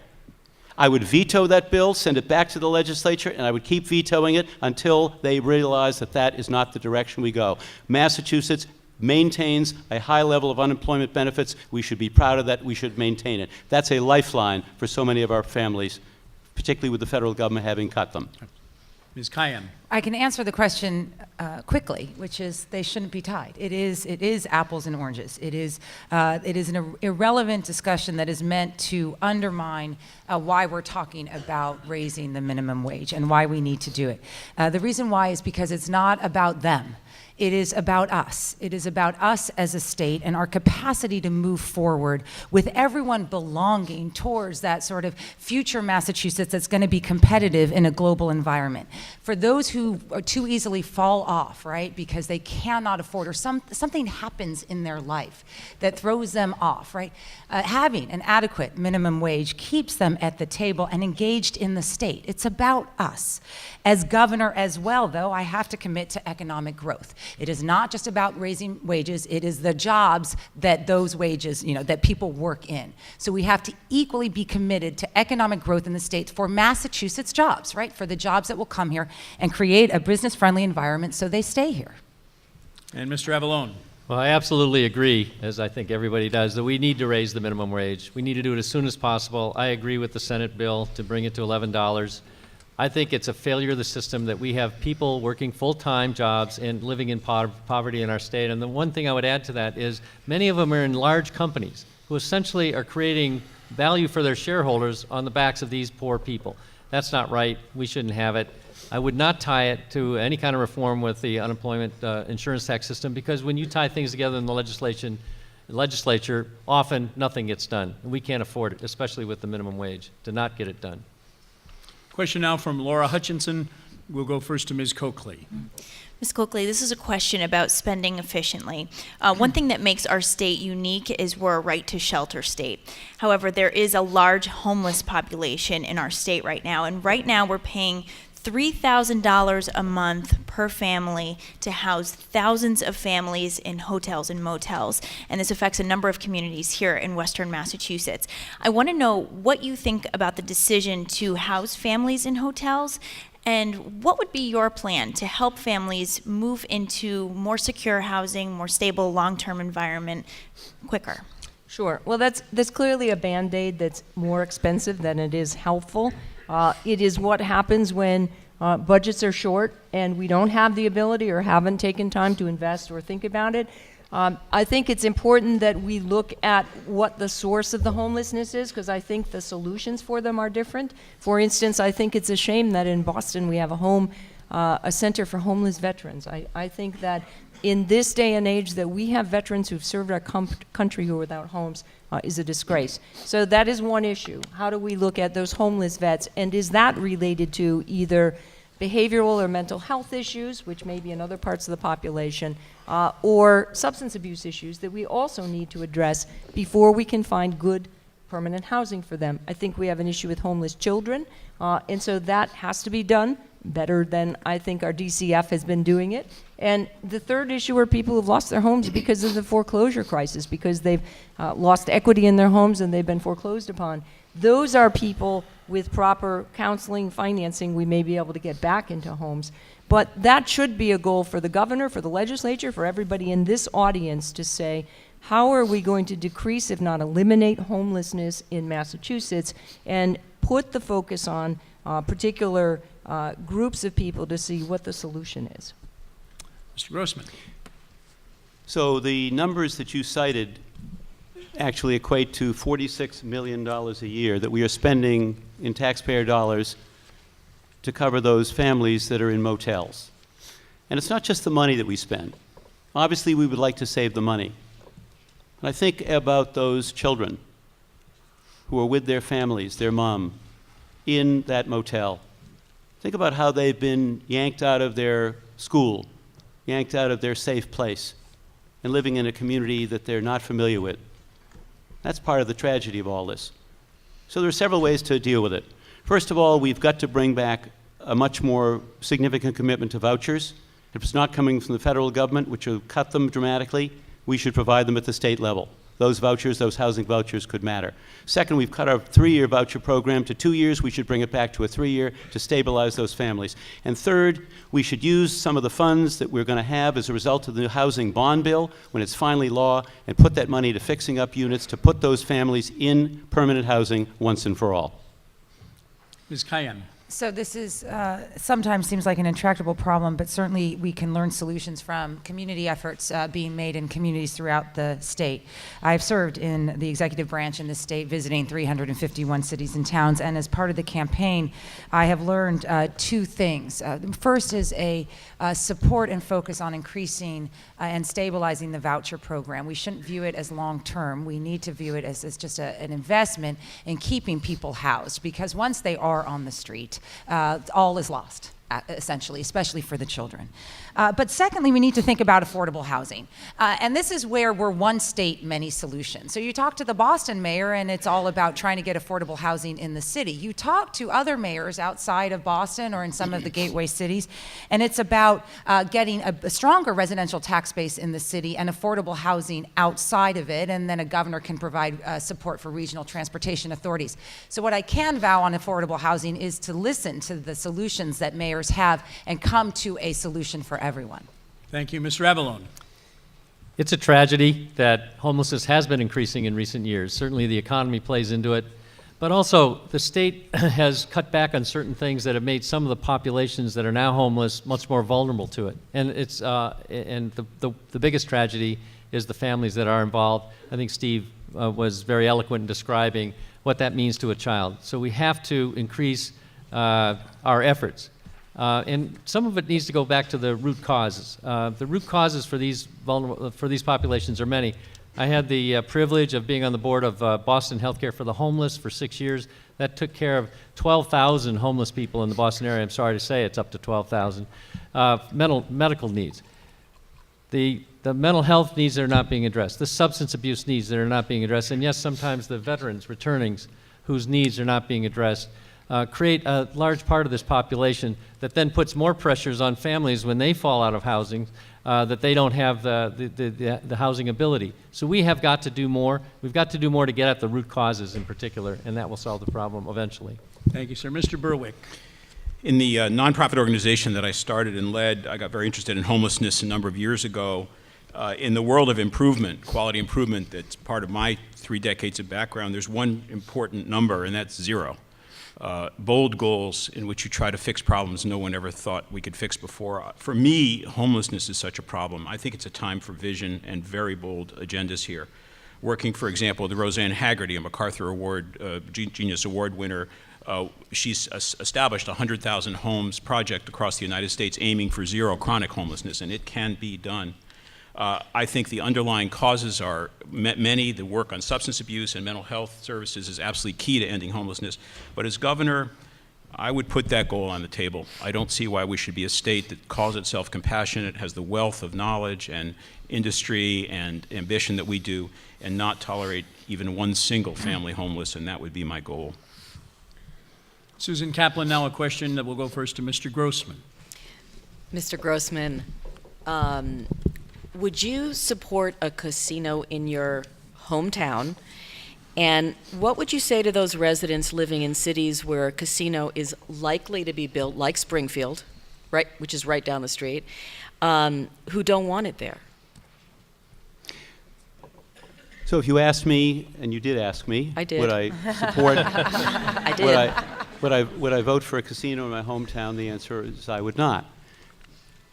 I would veto that bill, send it back to the legislature, and I would keep vetoing it until they realize that that is not the direction we go. Massachusetts maintains a high level of unemployment benefits. We should be proud of that. We should maintain it. That's a lifeline for so many of our families, particularly with the federal government having cut them. Ms. Kayem. I can answer the question quickly, which is they shouldn't be tied. It is apples and oranges. It is an irrelevant discussion that is meant to undermine why we're talking about raising the minimum wage and why we need to do it. The reason why is because it's not about them. It is about us. It is about us as a state and our capacity to move forward with everyone belonging towards that sort of future Massachusetts that's going to be competitive in a global environment. For those who are too easily fall off, right, because they cannot afford or something happens in their life that throws them off, right, having an adequate minimum wage keeps them at the table and engaged in the state. It's about us. As governor as well, though, I have to commit to economic growth. It is not just about raising wages, it is the jobs that those wages, that people work in. So we have to equally be committed to economic growth in the state for Massachusetts jobs, right? For the jobs that will come here and create a business-friendly environment so they stay here. And Mr. Avellone. Well, I absolutely agree, as I think everybody does, that we need to raise the minimum wage. We need to do it as soon as possible. I agree with the Senate bill to bring it to $11. I think it's a failure of the system that we have people working full-time jobs and living in poverty in our state. And the one thing I would add to that is many of them are in large companies who essentially are creating value for their shareholders on the backs of these poor people. That's not right. We shouldn't have it. I would not tie it to any kind of reform with the unemployment insurance tax system, because when you tie things together in the legislature, often nothing gets done. And we can't afford it, especially with the minimum wage, to not get it done. Question now from Laura Hutchinson. We'll go first to Ms. Coakley. Ms. Coakley, this is a question about spending efficiently. One thing that makes our state unique is we're a right to shelter state. However, there is a large homeless population in our state right now, and right now we're paying $3,000 a month per family to house thousands of families in hotels and motels, and this affects a number of communities here in Western Massachusetts. I want to know what you think about the decision to house families in hotels, and what would be your plan to help families move into more secure housing, more stable long-term environment quicker? Sure. Well, that's clearly a Band-Aid that's more expensive than it is helpful. It is what happens when budgets are short and we don't have the ability or haven't taken time to invest or think about it. I think it's important that we look at what the source of the homelessness is, because I think the solutions for them are different. For instance, I think it's a shame that in Boston we have a center for homeless veterans. I think that in this day and age that we have veterans who've served our country who are without homes is a disgrace. So that is one issue. How do we look at those homeless vets? And is that related to either behavioral or mental health issues, which may be in other parts of the population, or substance abuse issues that we also need to address before we can find good permanent housing for them? I think we have an issue with homeless children, and so that has to be done better than I think our DCF has been doing it. And the third issue are people who've lost their homes because of the foreclosure crisis, because they've lost equity in their homes and they've been foreclosed upon. Those are people with proper counseling, financing, we may be able to get back into homes. But that should be a goal for the governor, for the legislature, for everybody in this audience to say, how are we going to decrease, if not eliminate, homelessness in Massachusetts, and put the focus on particular groups of people to see what the solution is. Mr. Grossman. So the numbers that you cited actually equate to $46 million a year that we are spending in taxpayer dollars to cover those families that are in motels. And it's not just the money that we spend. Obviously, we would like to save the money. But I think about those children who are with their families, their mom, in that motel. Think about how they've been yanked out of their school, yanked out of their safe place, and living in a community that they're not familiar with. That's part of the tragedy of all this. So there are several ways to deal with it. First of all, we've got to bring back a much more significant commitment to vouchers. If it's not coming from the federal government, which will cut them dramatically, we should provide them at the state level. Those vouchers, those housing vouchers could matter. Second, we've cut our 3-year voucher program to 2 years. We should bring it back to a 3-year to stabilize those families. And third, we should use some of the funds that we're going to have as a result of the housing bond bill when it's finally law, and put that money to fixing up units to put those families in permanent housing once and for all. Ms. Cayenne. So this is sometimes seems like an intractable problem, but certainly we can learn solutions from community efforts being made in communities throughout the state. I've served in the executive branch in the state, visiting 351 cities and towns, and as part of the campaign, I have learned two things. First is a support and focus on increasing and stabilizing the voucher program. We shouldn't view it as long-term. We need to view it as just an investment in keeping people housed, because once they are on the street, all is lost, essentially, especially for the children. But secondly, we need to think about affordable housing. And this is where we're one state, many solutions. So you talk to the Boston mayor, and it's all about trying to get affordable housing in the city. You talk to other mayors outside of Boston or in some of the gateway cities, and it's about getting a stronger residential tax base in the city and affordable housing outside of it, and then a governor can provide support for regional transportation authorities. So what I can vow on affordable housing is to listen to the solutions that mayors have and come to a solution for everyone. Thank you. Mr. Avellone. It's a tragedy that homelessness has been increasing in recent years. Certainly the economy plays into it, but also the state has cut back on certain things that have made some of the populations that are now homeless much more vulnerable to it. And it's and the biggest tragedy is the families that are involved. I think Steve was very eloquent in describing what that means to a child. So we have to increase our efforts. And some of it needs to go back to the root causes. The root causes for these populations are many. I had the privilege of being on the board of Boston Healthcare for the Homeless for 6 years. That took care of 12,000 homeless people in the Boston area. I'm sorry to say it's up to 12,000. Medical needs. The mental health needs that are not being addressed. The substance abuse needs that are not being addressed. And yes, sometimes the veterans, returnings, whose needs are not being addressed. Create a large part of this population that then puts more pressures on families when they fall out of housing, that they don't have the housing ability. So we have got to do more. We've got to do more to get at the root causes in particular, and that will solve the problem eventually. Thank you, sir. Mr. Berwick. In the nonprofit organization that I started and led, I got very interested in homelessness a number of years ago. In the world of improvement, quality improvement, that's part of my 3 decades of background, there's one important number, and that's 0. Bold goals in which you try to fix problems no one ever thought we could fix before. For me, homelessness is such a problem. I think it's a time for vision and very bold agendas here. Working, for example, with Roseanne Haggerty, a MacArthur Award, Genius Award winner, she's established a 100,000 homes project across the United States aiming for 0 chronic homelessness, and it can be done. I think the underlying causes are many. The work on substance abuse and mental health services is absolutely key to ending homelessness. But as governor, I would put that goal on the table. I don't see why we should be a state that calls itself compassionate, has the wealth of knowledge and industry and ambition that we do, and not tolerate even one single family homeless, and that would be my goal. Susan Kaplan, now a question that will go first to Mr. Grossman. Mr. Grossman, would you support a casino in your hometown? And what would you say to those residents living in cities where a casino is likely to be built, like Springfield, right, which is right down the street, who don't want it there? So if you asked me, and you did ask me, I did. would I support? I did. Would I vote for a casino in my hometown? The answer is I would not.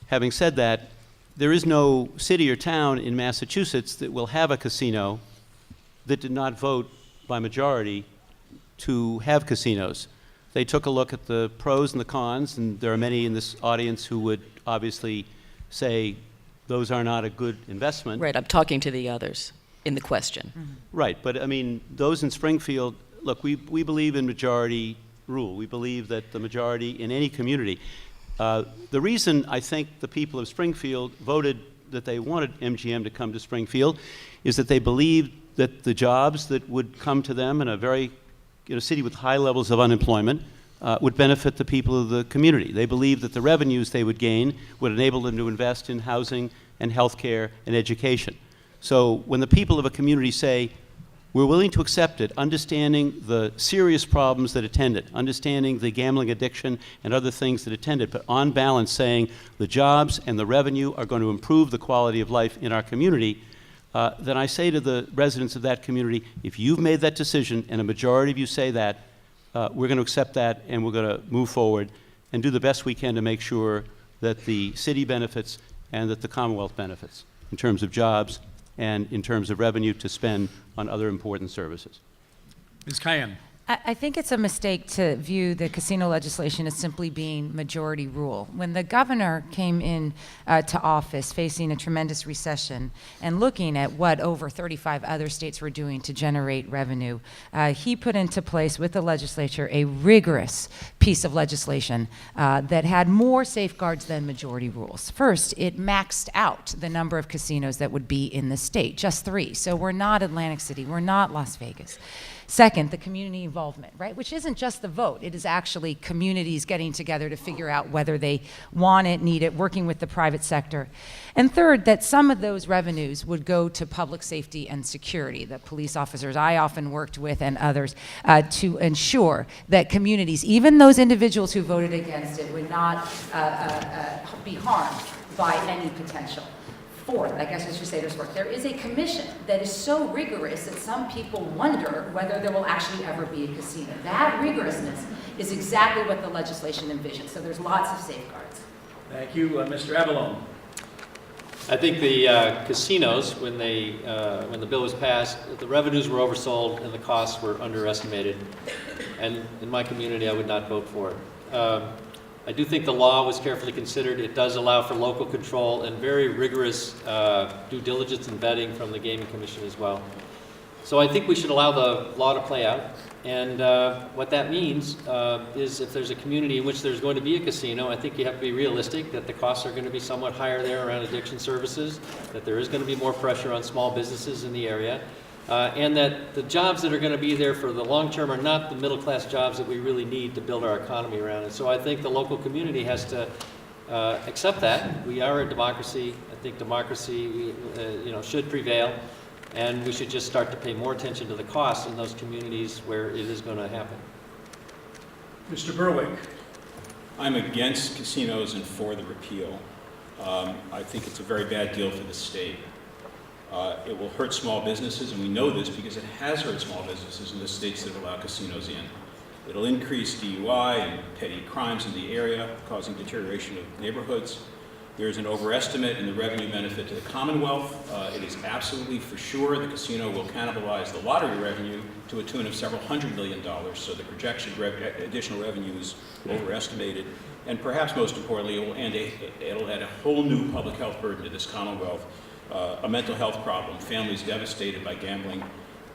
Having said that, there is no city or town in Massachusetts that will have a casino that did not vote by majority to have casinos. They took a look at the pros and the cons, and there are many in this audience who would obviously say those are not a good investment. Right, I'm talking to the others in the question. Mm-hmm. Right, but I mean, those in Springfield, look, we believe in majority rule. We believe that the majority in any community. The reason I think the people of Springfield voted that they wanted MGM to come to Springfield is that they believed that the jobs that would come to them in a city with high levels of unemployment would benefit the people of the community. They believed that the revenues they would gain would enable them to invest in housing and health care and education. So when the people of a community say, we're willing to accept it, understanding the serious problems that attend it, understanding the gambling addiction and other things that attend it, but on balance saying the jobs and the revenue are going to improve the quality of life in our community, then I say to the residents of that community, if you've made that decision and a majority of you say that, we're going to accept that, and we're going to move forward and do the best we can to make sure that the city benefits and that the Commonwealth benefits in terms of jobs and in terms of revenue to spend on other important services. Ms. Cayenne. I think it's a mistake to view the casino legislation as simply being majority rule. When the governor came in to office facing a tremendous recession and looking at what over 35 other states were doing to generate revenue, he put into place with the legislature a rigorous piece of legislation that had more safeguards than majority rules. First, it maxed out the number of casinos that would be in the state, just 3. So we're not Atlantic City, we're not Las Vegas. Second, the community involvement, right, which isn't just the vote. It is actually communities getting together to figure out whether they want it, need it, working with the private sector. And third, that some of those revenues would go to public safety and security, the police officers I often worked with and others, to ensure that communities, even those individuals who voted against it, would not be harmed by any potential. Fourth, I guess I should say this fourth, there is a commission that is so rigorous that some people wonder whether there will actually ever be a casino. That rigorousness is exactly what the legislation envisions, so there's lots of safeguards. Thank you. Mr. Avellone. I think the casinos, when the bill was passed, the revenues were oversold and the costs were underestimated. And in my community, I would not vote for it. I do think the law was carefully considered. It does allow for local control and very rigorous due diligence and vetting from the Gaming Commission as well. So I think we should allow the law to play out. And what that means is if there's a community in which there's going to be a casino, I think you have to be realistic that the costs are going to be somewhat higher there around addiction services, that there is going to be more pressure on small businesses in the area, and that the jobs that are going to be there for the long term are not the middle class jobs that we really need to build our economy around. And so I think the local community has to accept that. We are a democracy. I think democracy should prevail. And we should just start to pay more attention to the costs in those communities where it is going to happen. Mr. Berwick. I'm against casinos and for the repeal. I think it's a very bad deal for the state. It will hurt small businesses, and we know this because it has hurt small businesses in the states that allow casinos in. It'll increase DUI and petty crimes in the area, causing deterioration of neighborhoods. There's an overestimate in the revenue benefit to the Commonwealth. It is absolutely for sure the casino will cannibalize the lottery revenue to a tune of several $100 million, so the projection additional revenue is overestimated. And perhaps most importantly, it'll add a whole new public health burden to this Commonwealth, a mental health problem, families devastated by gambling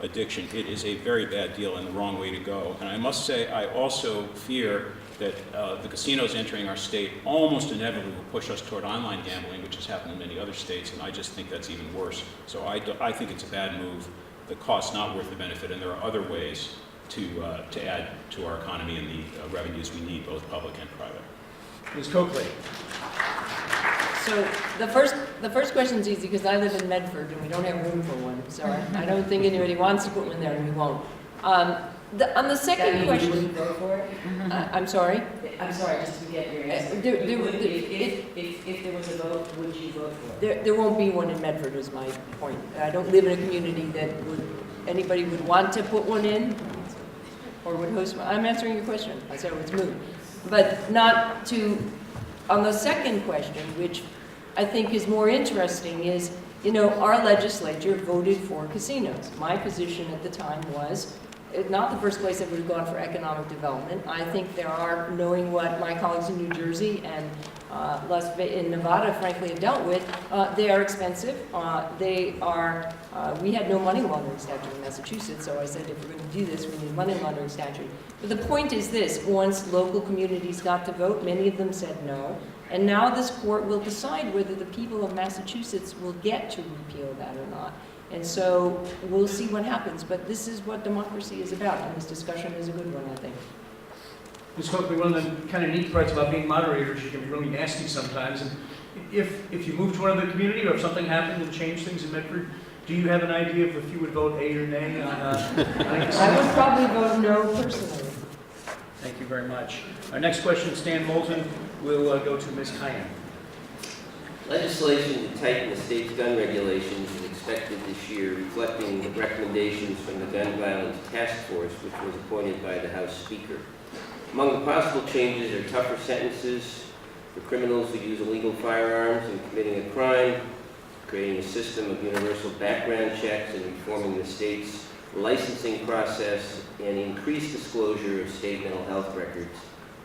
addiction. It is a very bad deal and the wrong way to go. And I must say, I also fear that the casinos entering our state almost inevitably will push us toward online gambling, which has happened in many other states, and I just think that's even worse. So I think it's a bad move. The cost's not worth the benefit, and there are other ways to add to our economy and the revenues we need, both public and private. Ms. Coakley. So the first question's easy because I live in Medford and we don't have room for one. So I don't think anybody wants to put one there and we won't. On the second question, would you vote for it? I'm sorry. I'm sorry, just to get your answer. If there was a vote, would you vote for it? There won't be one in Medford, is my point. I don't live in a community that anybody would want to put one in or would host one. I'm answering your question, so it's moot. But not to. On the second question, which I think is more interesting, is, our legislature voted for casinos. My position at the time was, not the first place that would have gone for economic development. I think there are, knowing what my colleagues in New Jersey and in Nevada, frankly, have dealt with, they are expensive. We had no money laundering statute in Massachusetts, so I said, if we're going to do this, we need a money laundering statute. But the point is this: once local communities got to vote, many of them said no, and now this court will decide whether the people of Massachusetts will get to repeal that or not. And so we'll see what happens, but this is what democracy is about, and this discussion is a good one, I think. Ms. Coakley, one of the kind of neat parts about being moderators, you can be really nasty sometimes. And if you move to another community or if something happened and changed things in Medford, do you have an idea of if you would vote A or nay on I would probably vote no personally. Thank you very much. Our next question, Stan Moulton, will go to Ms. Cayenne. Legislation to tighten the state's gun regulations is expected this year, reflecting recommendations from the Gun Violence Task Force, which was appointed by the House Speaker. Among the possible changes are tougher sentences for criminals who use illegal firearms in committing a crime, creating a system of universal background checks and reforming the state's licensing process, and increased disclosure of state mental health records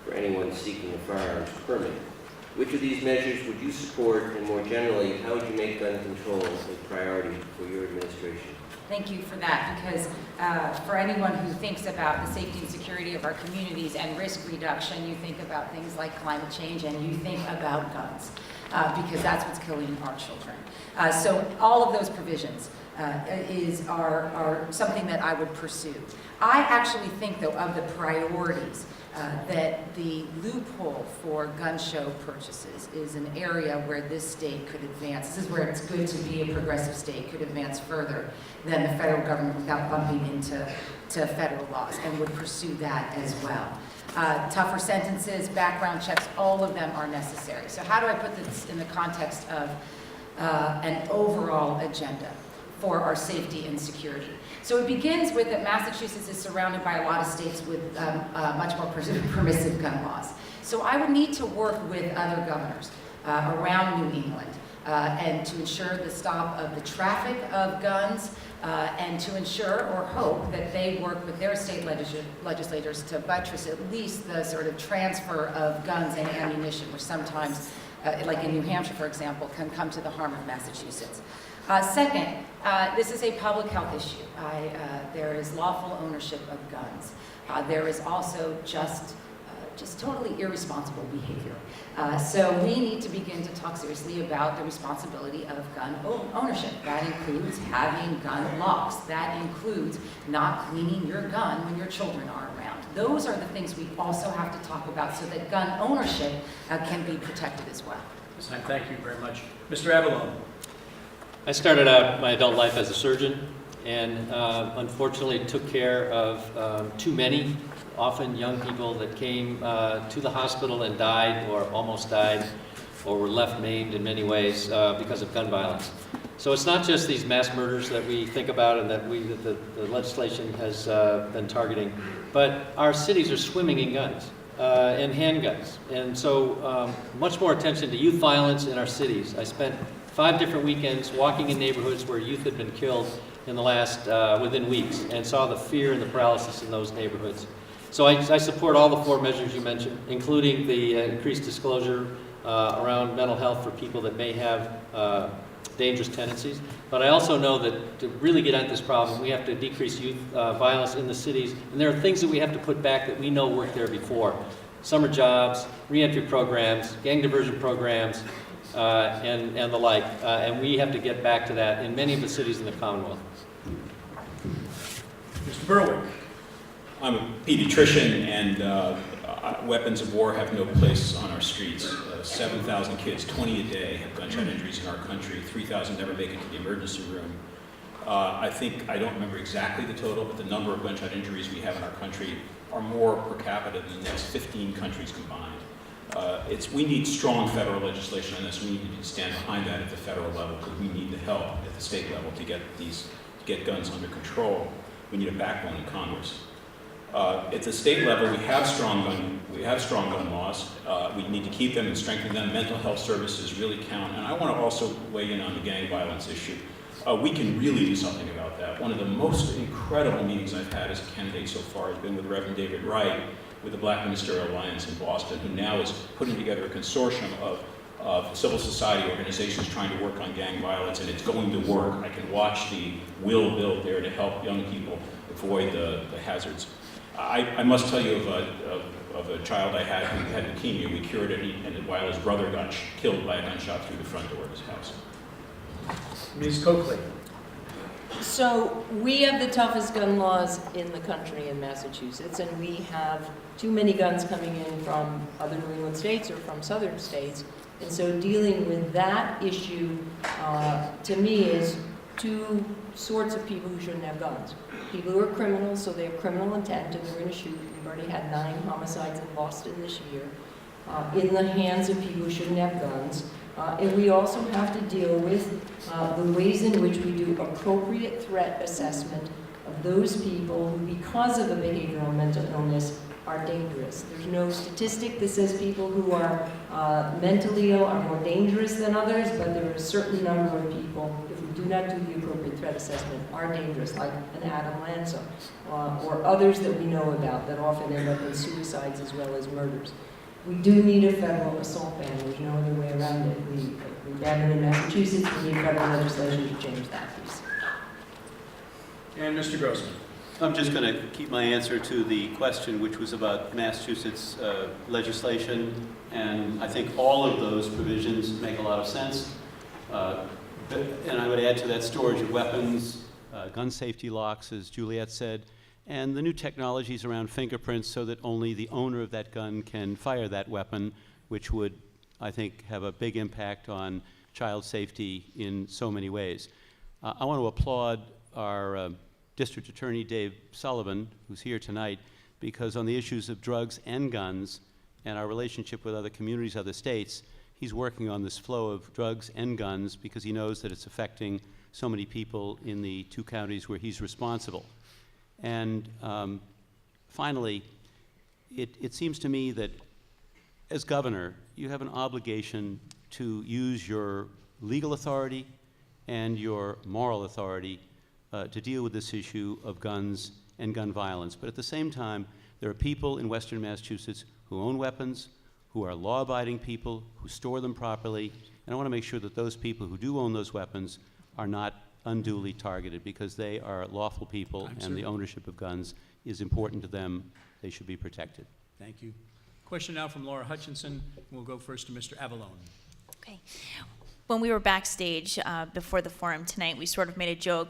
for anyone seeking a firearms permit. Which of these measures would you support, and more generally, how would you make gun control a priority for your administration? Thank you for that, because for anyone who thinks about the safety and security of our communities and risk reduction, you think about things like climate change and you think about guns, because that's what's killing our children. So all of those provisions are something that I would pursue. I actually think, though, of the priorities, that the loophole for gun show purchases is an area where this state could advance. This is where it's good to be a progressive state, could advance further than the federal government without bumping into federal laws, and would pursue that as well. Tougher sentences, background checks, all of them are necessary. So how do I put this in the context of an overall agenda for our safety and security? So it begins with that Massachusetts is surrounded by a lot of states with much more permissive gun laws. So I would need to work with other governors around New England and to ensure the stop of the traffic of guns and to ensure or hope that they work with their state legislators to buttress at least the sort of transfer of guns and ammunition, which sometimes, like in New Hampshire, for example, can come to the harm of Massachusetts. Second, this is a public health issue. There is lawful ownership of guns. There is also just totally irresponsible behavior. So we need to begin to talk seriously about the responsibility of gun ownership. That includes having gun locks. That includes not cleaning your gun when your children are around. Those are the things we also have to talk about so that gun ownership can be protected as well. Ms. Hunt, thank you very much. Mr. Avellone. I started out my adult life as a surgeon, and unfortunately took care of too many, often young people that came to the hospital and died or almost died or were left maimed in many ways because of gun violence. So it's not just these mass murders that we think about and that the legislation has been targeting, but our cities are swimming in guns and handguns. And so much more attention to youth violence in our cities. I spent 5 different weekends walking in neighborhoods where youth had been killed in the last, within weeks, and saw the fear and the paralysis in those neighborhoods. So I support all the 4 measures you mentioned, including the increased disclosure around mental health for people that may have dangerous tendencies. But I also know that to really get at this problem, we have to decrease youth violence in the cities, and there are things that we have to put back that we know worked there before. Summer jobs, reentry programs, gang diversion programs, and the like, and we have to get back to that in many of the cities in the Commonwealth. Mr. Berwick. I'm a pediatrician, and weapons of war have no place on our streets. 7,000 kids, 20 a day, have gunshot injuries in our country. 3,000 never make it to the emergency room. I think, I don't remember exactly the total, but the number of gunshot injuries we have in our country are more per capita than the next 15 countries combined. We need strong federal legislation on this. We need to stand behind that at the federal level, because we need the help at the state level to get guns under control. We need a backbone in Congress. At the state level, we have strong gun laws. We need to keep them and strengthen them. Mental health services really count. And I want to also weigh in on the gang violence issue. We can really do something about that. One of the most incredible meetings I've had as a candidate so far has been with Reverend David Wright, with the Black Ministerial Alliance in Boston, who now is putting together a consortium of civil society organizations trying to work on gang violence, and it's going to work. I can watch the will build there to help young people avoid the hazards. I must tell you of a child I had who had leukemia. We cured it, and while his brother got killed by a gunshot through the front door of his house. Ms. Coakley. So we have the toughest gun laws in the country in Massachusetts, and we have too many guns coming in from other New England states or from southern states. And so dealing with that issue, to me, is 2 sorts of people who shouldn't have guns. People who are criminals, so they have criminal intent and they're going to shoot. We've already had 9 homicides in Boston this year. In the hands of people who shouldn't have guns. And we also have to deal with the ways in which we do appropriate threat assessment of those people who, because of a behavioral or mental illness, are dangerous. There's no statistic that says people who are mentally ill are more dangerous than others, but there are a certain number of people, if we do not do the appropriate threat assessment, are dangerous, like an Adam Lanza, or others that we know about that often end up in suicides as well as murders. We do need a federal assault ban. There's no other way around it. We have it in Massachusetts. We need federal legislation to change that piece. And Mr. Grossman. I'm just going to keep my answer to the question, which was about Massachusetts legislation, and I think all of those provisions make a lot of sense. And I would add to that storage of weapons, gun safety locks, as Juliet said, and the new technologies around fingerprints so that only the owner of that gun can fire that weapon, which would, I think, have a big impact on child safety in so many ways. I want to applaud our District Attorney Dave Sullivan, who's here tonight, because on the issues of drugs and guns and our relationship with other communities, other states, he's working on this flow of drugs and guns because he knows that it's affecting so many people in the 2 counties where he's responsible. And finally, it seems to me that as governor, you have an obligation to use your legal authority and your moral authority to deal with this issue of guns and gun violence. But at the same time, there are people in Western Massachusetts who own weapons, who are law-abiding people, who store them properly, and I want to make sure that those people who do own those weapons are not unduly targeted because they are lawful people and the ownership of guns is important to them. They should be protected. Thank you. Question now from Laura Hutchinson. We'll go first to Mr. Avellone. Okay. When we were backstage before the forum tonight, we sort of made a joke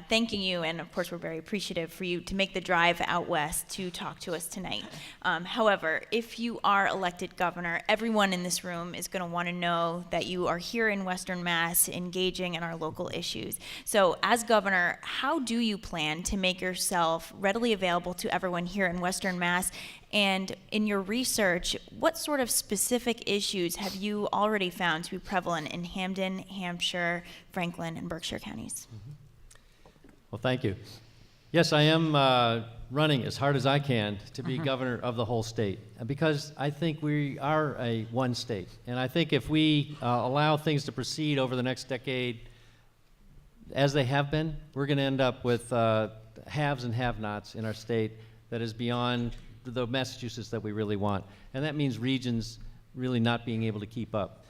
thanking you, and of course we're very appreciative for you to make the drive out west to talk to us tonight. However, if you are elected governor, everyone in this room is going to want to know that you are here in Western Mass engaging in our local issues. So as governor, how do you plan to make yourself readily available to everyone here in Western Mass? And in your research, what sort of specific issues have you already found to be prevalent in Hampden, Hampshire, Franklin, and Berkshire counties? Well, thank you. Yes, I am running as hard as I can to be governor of the whole state because I think we are a one state. And I think if we allow things to proceed over the next decade as they have been, we're going to end up with haves and have-nots in our state that is beyond the Massachusetts that we really want. And that means regions really not being able to keep up.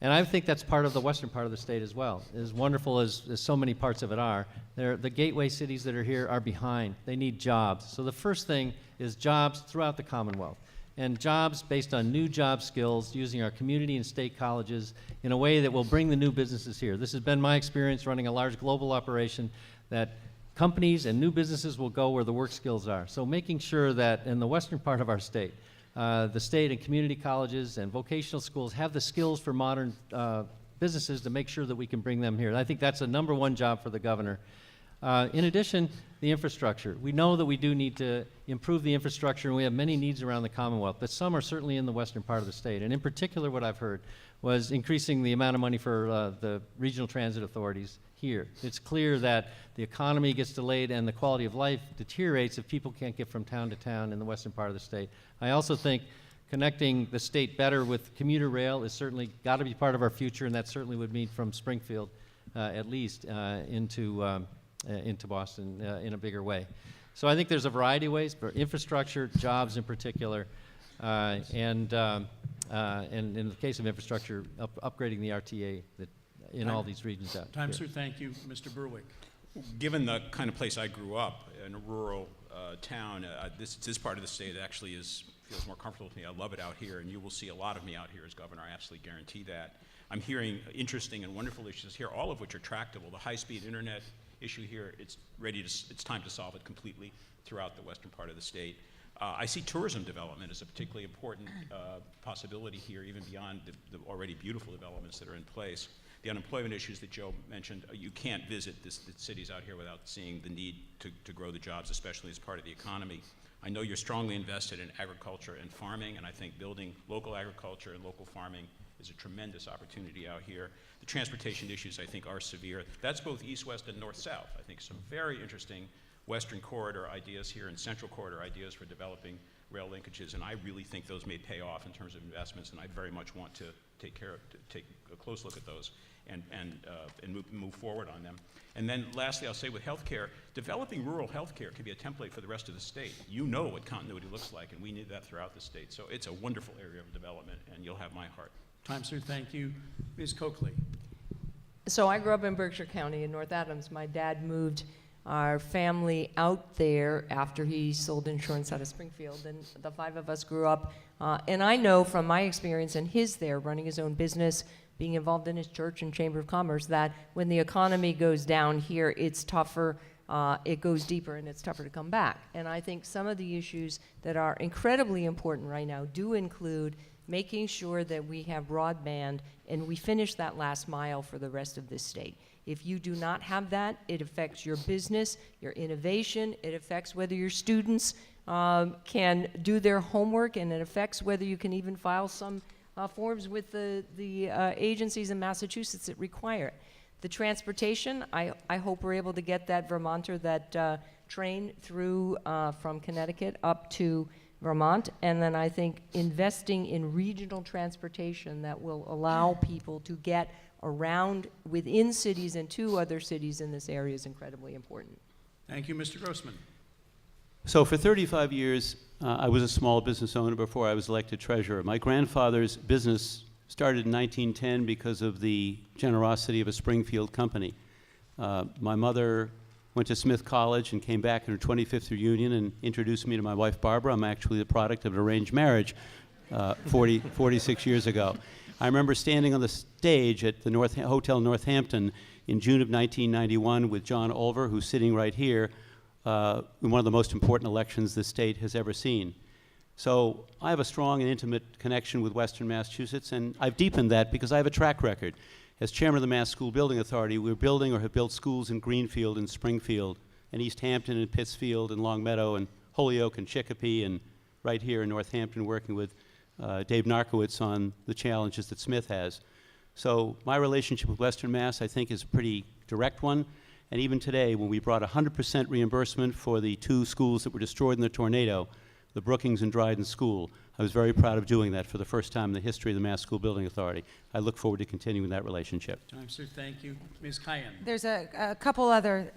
And I think that's part of the western part of the state as well. As wonderful as so many parts of it are, the gateway cities that are here are behind. They need jobs. So the first thing is jobs throughout the Commonwealth. And jobs based on new job skills using our community and state colleges in a way that will bring the new businesses here. This has been my experience running a large global operation that companies and new businesses will go where the work skills are. So making sure that in the western part of our state, the state and community colleges and vocational schools have the skills for modern businesses to make sure that we can bring them here. And I think that's the #1 job for the governor. In addition, the infrastructure. We know that we do need to improve the infrastructure, and we have many needs around the Commonwealth, but some are certainly in the western part of the state. And in particular, what I've heard was increasing the amount of money for the regional transit authorities here. It's clear that the economy gets delayed and the quality of life deteriorates if people can't get from town to town in the western part of the state. I also think connecting the state better with commuter rail is certainly got to be part of our future, and that certainly would mean from Springfield at least into Boston in a bigger way. So I think there's a variety of ways for infrastructure, jobs in particular, and in the case of infrastructure, upgrading the RTA that in all these regions out Time, here. sir. Thank you. Mr. Berwick. Given the kind of place I grew up, in a rural town, this part of the state actually feels more comfortable to me. I love it out here, and you will see a lot of me out here as governor. I absolutely guarantee that. I'm hearing interesting and wonderful issues here, all of which are tractable. The high-speed internet issue here, it's time to solve it completely throughout the western part of the state. I see tourism development as a particularly important possibility here, even beyond the already beautiful developments that are in place. The unemployment issues that Joe mentioned, you can't visit the cities out here without seeing the need to grow the jobs, especially as part of the economy. I know you're strongly invested in agriculture and farming, and I think building local agriculture and local farming is a tremendous opportunity out here. The transportation issues, I think, are severe. That's both east-west and north-south. I think some very interesting Western corridor ideas here and central corridor ideas for developing rail linkages, and I really think those may pay off in terms of investments, and I very much want to take a close look at those and move forward on them. And then lastly, I'll say with healthcare, developing rural healthcare can be a template for the rest of the state. You know what continuity looks like, and we need that throughout the state. So it's a wonderful area of development, and you'll have my heart. Time, sir. Thank you. Ms. Coakley. So I grew up in Berkshire County in North Adams. My dad moved our family out there after he sold insurance out of Springfield, and the 5 of us grew up. And I know from my experience and his there, running his own business, being involved in his church and Chamber of Commerce, that when the economy goes down here, it's tougher, it goes deeper, and it's tougher to come back. And I think some of the issues that are incredibly important right now do include making sure that we have broadband and we finish that last mile for the rest of this state. If you do not have that, it affects your business, your innovation, it affects whether your students can do their homework, and it affects whether you can even file some forms with the agencies in Massachusetts that require it. The transportation, I hope we're able to get that Vermonter, that train through from Connecticut up to Vermont, and then I think investing in regional transportation that will allow people to get around within cities and to other cities in this area is incredibly important. Thank you, Mr. Grossman. So for 35 years, I was a small business owner before I was elected treasurer. My grandfather's business started in 1910 because of the generosity of a Springfield company. My mother went to Smith College and came back in her 25th reunion and introduced me to my wife, Barbara. I'm actually the product of an arranged marriage 46 years ago. I remember standing on the stage at the Hotel Northampton in June of 1991 with John Olver, who's sitting right here, in one of the most important elections the state has ever seen. So I have a strong and intimate connection with Western Massachusetts, and I've deepened that because I have a track record. As chairman of the Mass School Building Authority, we're building or have built schools in Greenfield and Springfield and Easthampton and Pittsfield and Longmeadow and Holyoke and Chicopee, and right here in Northampton working with Dave Narkowitz on the challenges that Smith has. So my relationship with Western Mass, I think, is a pretty direct one. And even today, when we brought 100% reimbursement for the 2 schools that were destroyed in the tornado, the Brookings and Dryden School, I was very proud of doing that for the first time in the history of the Mass School Building Authority. I look forward to continuing that relationship. Time, sir. Thank you. Ms. Cayenne. There's a couple other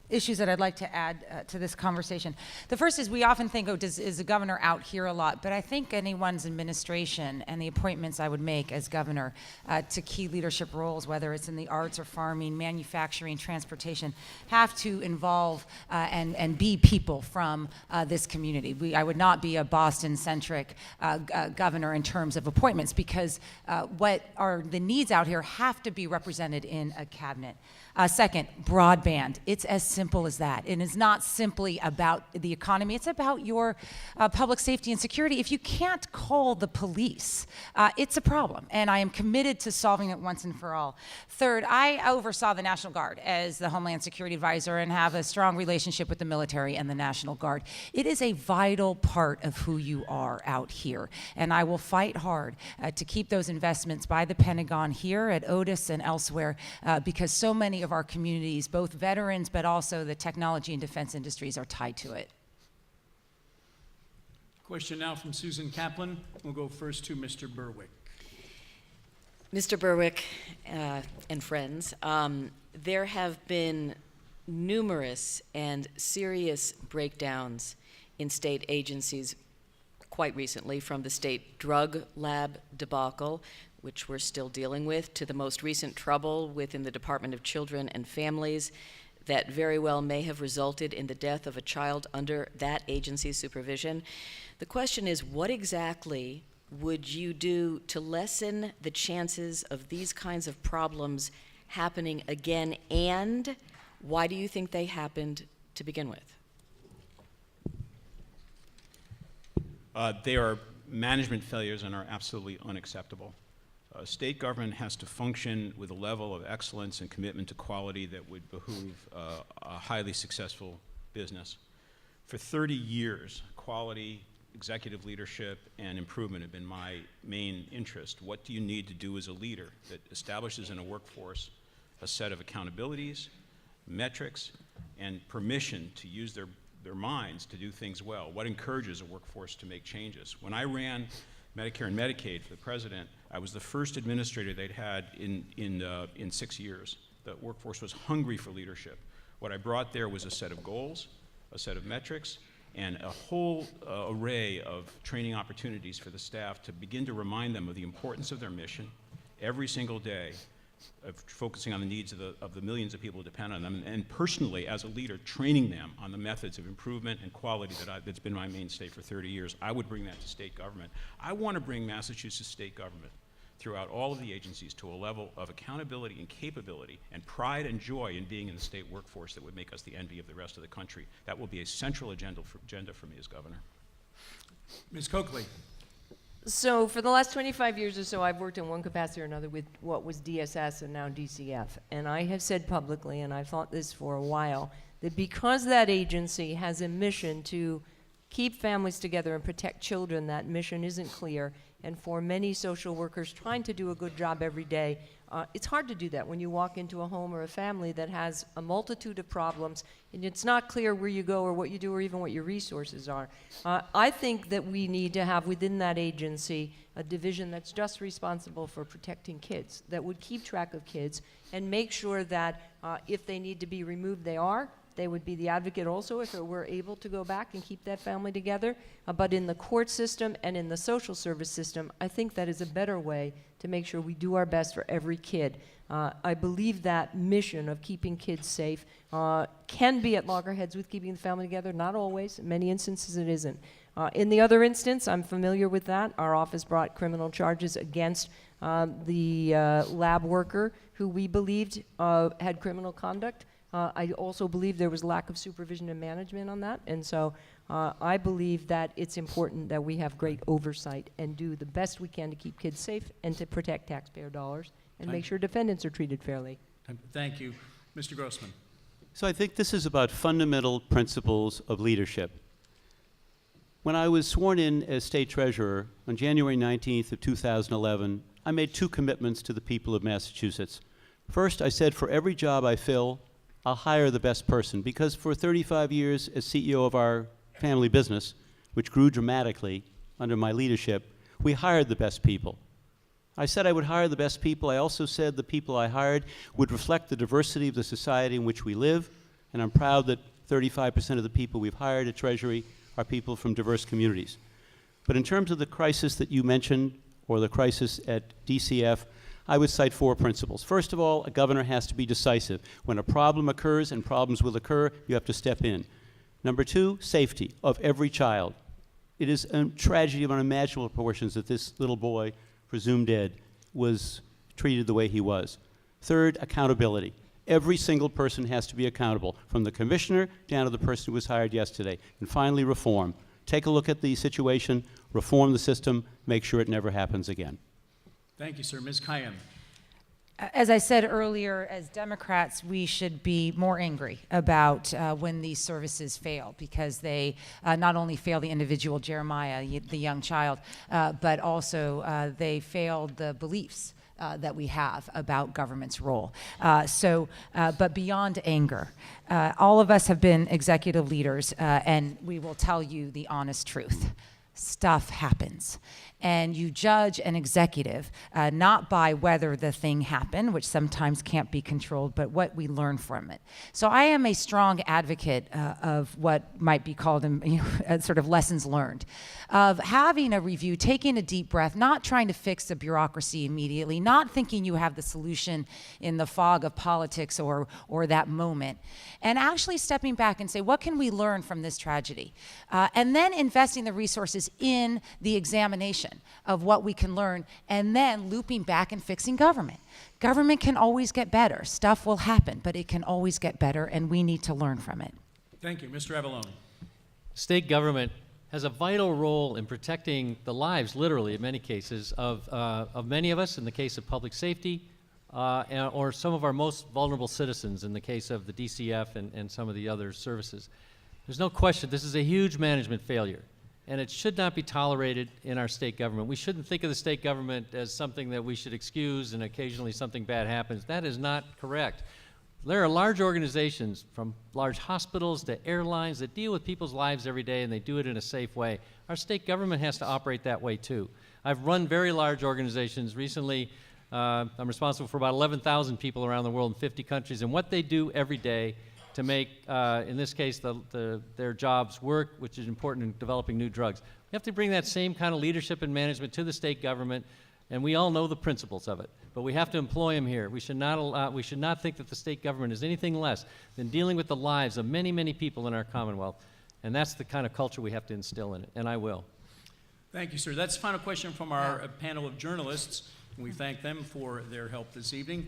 issues that I'd like to add to this conversation. The first is we often think, is the governor out here a lot? But I think anyone's administration and the appointments I would make as governor to key leadership roles, whether it's in the arts or farming, manufacturing, transportation, have to involve and be people from this community. I would not be a Boston-centric governor in terms of appointments, because what are the needs out here have to be represented in a cabinet. Second, broadband. It's as simple as that. It is not simply about the economy. It's about your public safety and security. If you can't call the police, it's a problem, and I am committed to solving it once and for all. Third, I oversaw the National Guard as the Homeland Security Advisor and have a strong relationship with the military and the National Guard. It is a vital part of who you are out here, and I will fight hard to keep those investments by the Pentagon here at Otis and elsewhere, because so many of our communities, both veterans but also the technology and defense industries, are tied to it. Question now from Susan Kaplan. We'll go first to Mr. Berwick. Mr. Berwick and friends, there have been numerous and serious breakdowns in state agencies quite recently, from the state drug lab debacle, which we're still dealing with, to the most recent trouble within the Department of Children and Families that very well may have resulted in the death of a child under that agency's supervision. The question is, what exactly would you do to lessen the chances of these kinds of problems happening again, and why do you think they happened to begin with? They are management failures and are absolutely unacceptable. State government has to function with a level of excellence and commitment to quality that would behoove a highly successful business. For 30 years, quality, executive leadership and improvement have been my main interest. What do you need to do as a leader that establishes in a workforce a set of accountabilities, metrics, and permission to use their minds to do things well? What encourages a workforce to make changes? When I ran Medicare and Medicaid for the president, I was the first administrator they'd had in 6 years. The workforce was hungry for leadership. What I brought there was a set of goals, a set of metrics, and a whole array of training opportunities for the staff to begin to remind them of the importance of their mission every single day, of focusing on the needs of the millions of people who depend on them, and personally, as a leader, training them on the methods of improvement and quality that's been my mainstay for 30 years. I would bring that to state government. I want to bring Massachusetts state government throughout all of the agencies to a level of accountability and capability and pride and joy in being in the state workforce that would make us the envy of the rest of the country. That will be a central agenda for me as governor. Ms. Coakley. So for the last 25 years or so, I've worked in one capacity or another with what was DSS and now DCF. And I have said publicly, and I've thought this for a while, that because that agency has a mission to keep families together and protect children, that mission isn't clear. And for many social workers trying to do a good job every day, it's hard to do that when you walk into a home or a family that has a multitude of problems and it's not clear where you go or what you do or even what your resources are. I think that we need to have within that agency a division that's just responsible for protecting kids, that would keep track of kids and make sure that if they need to be removed, they are. They would be the advocate also if it were able to go back and keep that family together. But in the court system and in the social service system, I think that is a better way to make sure we do our best for every kid. I believe that mission of keeping kids safe can be at loggerheads with keeping the family together. Not always. In many instances it isn't. In the other instance, I'm familiar with that. Our office brought criminal charges against the lab worker who we believed had criminal conduct. I also believe there was lack of supervision and management on that, and so I believe that it's important that we have great oversight and do the best we can to keep kids safe and to protect taxpayer dollars and make sure defendants are treated fairly. Thank you. Mr. Grossman. So I think this is about fundamental principles of leadership. When I was sworn in as state treasurer on January 19th of 2011, I made two commitments to the people of Massachusetts. First, I said for every job I fill, I'll hire the best person, because for 35 years as CEO of our family business, which grew dramatically under my leadership, we hired the best people. I said I would hire the best people. I also said the people I hired would reflect the diversity of the society in which we live, and I'm proud that 35% of the people we've hired at Treasury are people from diverse communities. But in terms of the crisis that you mentioned, or the crisis at DCF, I would cite four principles. First of all, a governor has to be decisive. When a problem occurs, and problems will occur, you have to step in. Number two, safety of every child. It is a tragedy of unimaginable proportions that this little boy, presumed dead, was treated the way he was. Third, accountability. Every single person has to be accountable, from the commissioner down to the person who was hired yesterday. And finally, reform. Take a look at the situation, reform the system, make sure it never happens again. Thank you, sir. Ms. Kayan. As I said earlier, as Democrats, we should be more angry about when these services fail, because they not only fail the individual, Jeremiah, the young child, but also they failed the beliefs that we have about government's role. But beyond anger, all of us have been executive leaders, and we will tell you the honest truth. Stuff happens. And you judge an executive not by whether the thing happened, which sometimes can't be controlled, but what we learn from it. So I am a strong advocate of what might be called sort of lessons learned, of having a review, taking a deep breath, not trying to fix the bureaucracy immediately, not thinking you have the solution in the fog of politics or that moment, and actually stepping back and say, what can we learn from this tragedy? And then investing the resources in the examination of what we can learn, and then looping back and fixing government. Government can always get better. Stuff will happen, but it can always get better, and we need to learn from it. Thank you. Mr. Avellone. State government has a vital role in protecting the lives, literally, in many cases, of many of us, in the case of public safety, or some of our most vulnerable citizens, in the case of the DCF and some of the other services. There's no question this is a huge management failure. and it should not be tolerated in our state government. We shouldn't think of the state government as something that we should excuse and occasionally something bad happens. That is not correct. There are large organizations, from large hospitals to airlines, that deal with people's lives every day, and they do it in a safe way. Our state government has to operate that way too. I've run very large organizations. Recently, I'm responsible for about 11,000 people around the world in 50 countries, and what they do every day to make, in this case, their jobs work, which is important in developing new drugs. We have to bring that same kind of leadership and management to the state government, and we all know the principles of it, but we have to employ them here. We should not think that the state government is anything less than dealing with the lives of many, many people in our Commonwealth, and that's the kind of culture we have to instill in it, and I will. Thank you, sir. That's the final question from our panel of journalists. We thank them for their help this evening.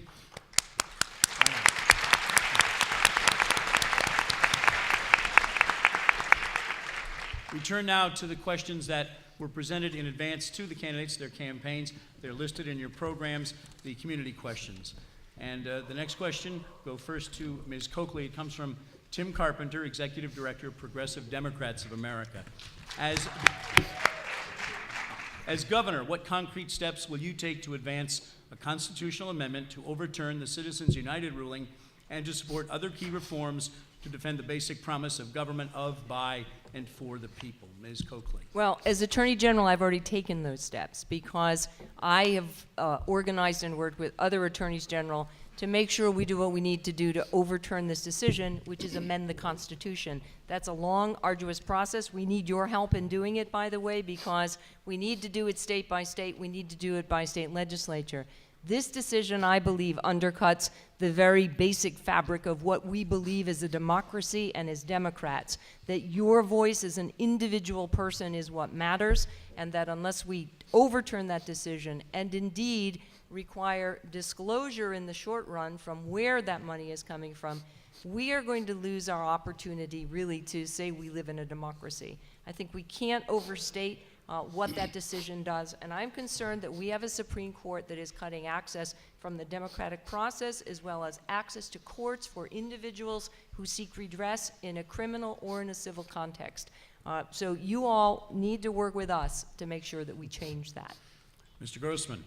We turn now to the questions that were presented in advance to the candidates, their campaigns. They're listed in your programs, the community questions. And the next question, go first to Ms. Coakley. It comes from Tim Carpenter, Executive Director of Progressive Democrats of America. As governor, what concrete steps will you take to advance a constitutional amendment to overturn the Citizens United ruling and to support other key reforms to defend the basic promise of government of, by, and for the people? Ms. Coakley. Well, as Attorney General, I've already taken those steps because I have organized and worked with other attorneys general to make sure we do what we need to do to overturn this decision, which is amend the Constitution. That's a long, arduous process. We need your help in doing it, by the way, because we need to do it state by state. We need to do it by state legislature. This decision, I believe, undercuts the very basic fabric of what we believe as a democracy and as Democrats, that your voice as an individual person is what matters, and that unless we overturn that decision and indeed require disclosure in the short run from where that money is coming from, we are going to lose our opportunity really to say we live in a democracy. I think we can't overstate what that decision does, and I'm concerned that we have a Supreme Court that is cutting access from the democratic process as well as access to courts for individuals who seek redress in a criminal or in a civil context. So you all need to work with us to make sure that we change that. Mr. Grossman.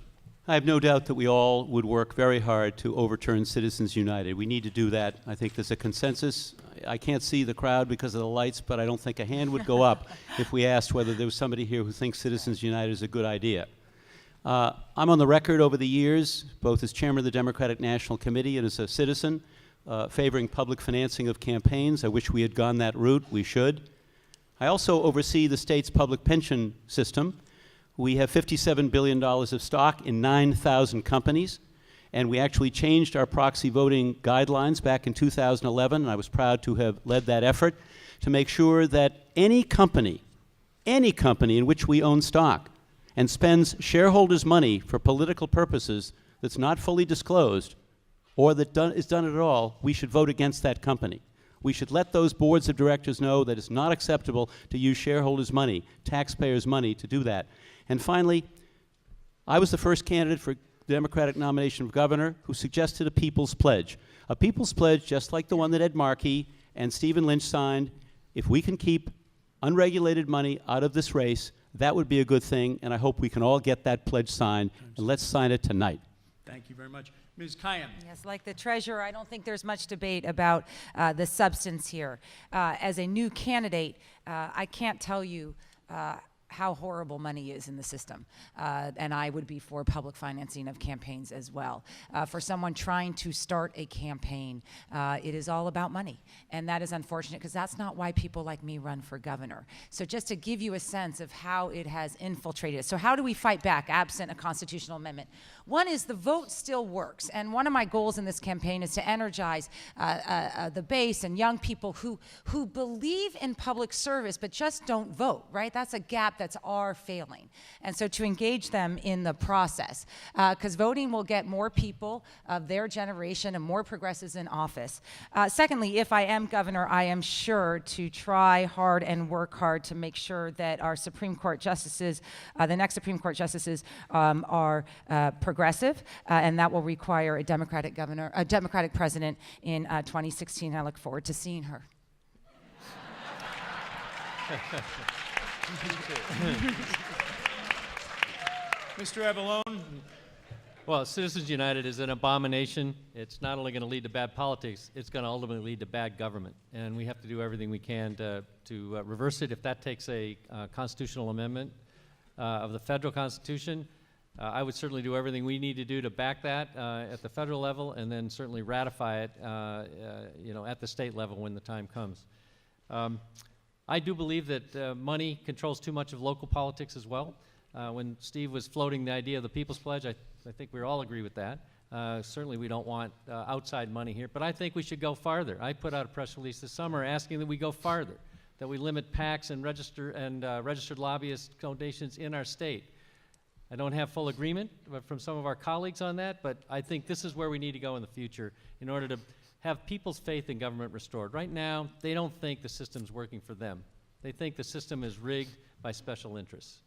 I have no doubt that we all would work very hard to overturn Citizens United. We need to do that. I think there's a consensus. I can't see the crowd because of the lights, but I don't think a hand would go up if we asked whether there was somebody here who thinks Citizens United is a good idea. I'm on the record over the years, both as chairman of the Democratic National Committee and as a citizen, favoring public financing of campaigns. I wish we had gone that route. We should. I also oversee the state's public pension system. We have $57 billion of stock in 9,000 companies, and we actually changed our proxy voting guidelines back in 2011, and I was proud to have led that effort to make sure that any company in which we own stock and spends shareholders' money for political purposes that's not fully disclosed or that is done at all, we should vote against that company. We should let those boards of directors know that it's not acceptable to use shareholders' money, taxpayers' money, to do that. And finally, I was the first candidate for the Democratic nomination of governor who suggested a people's pledge. A people's pledge just like the one that Ed Markey and Stephen Lynch signed. If we can keep unregulated money out of this race, that would be a good thing, and I hope we can all get that pledge signed, and let's sign it tonight. Thank you very much. Ms. Kayam. Yes, like the treasurer, I don't think there's much debate about the substance here. As a new candidate, I can't tell you how horrible money is in the system. And I would be for public financing of campaigns as well. For someone trying to start a campaign, it is all about money. And that is unfortunate because that's not why people like me run for governor. So just to give you a sense of how it has infiltrated. So how do we fight back absent a constitutional amendment? One is the vote still works. And one of my goals in this campaign is to energize the base and young people who believe in public service but just don't vote, right? That's a gap that's are failing. And so to engage them in the process, because voting will get more people of their generation and more progressives in office. Secondly, if I am governor, I am sure to try hard and work hard to make sure that our Supreme Court justices, the next Supreme Court justices, are progressive, and that will require a Democratic governor, a Democratic president in 2016. I look forward to seeing her. Mr. Avellone? Well, Citizens United is an abomination. It's not only going to lead to bad politics, it's going to ultimately lead to bad government. And we have to do everything we can to reverse it. If that takes a constitutional amendment of the federal Constitution, I would certainly do everything we need to do to back that at the federal level, and then certainly ratify it at the state level when the time comes. I do believe that money controls too much of local politics as well. When Steve was floating the idea of the People's Pledge, I think we all agree with that. Certainly we don't want outside money here, but I think we should go farther. I put out a press release this summer asking that we go farther, that we limit PACs and registered lobbyist donations in our state. I don't have full agreement from some of our colleagues on that, but I think this is where we need to go in the future in order to have people's faith in government restored. Right now, they don't think the system's working for them. They think the system is rigged by special interests.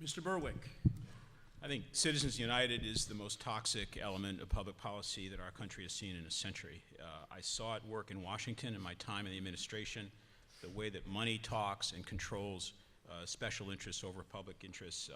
Mr. Berwick? I think Citizens United is the most toxic element of public policy that our country has seen in a century. I saw it work in Washington in my time in the administration. The way that money talks and controls special interests over public interests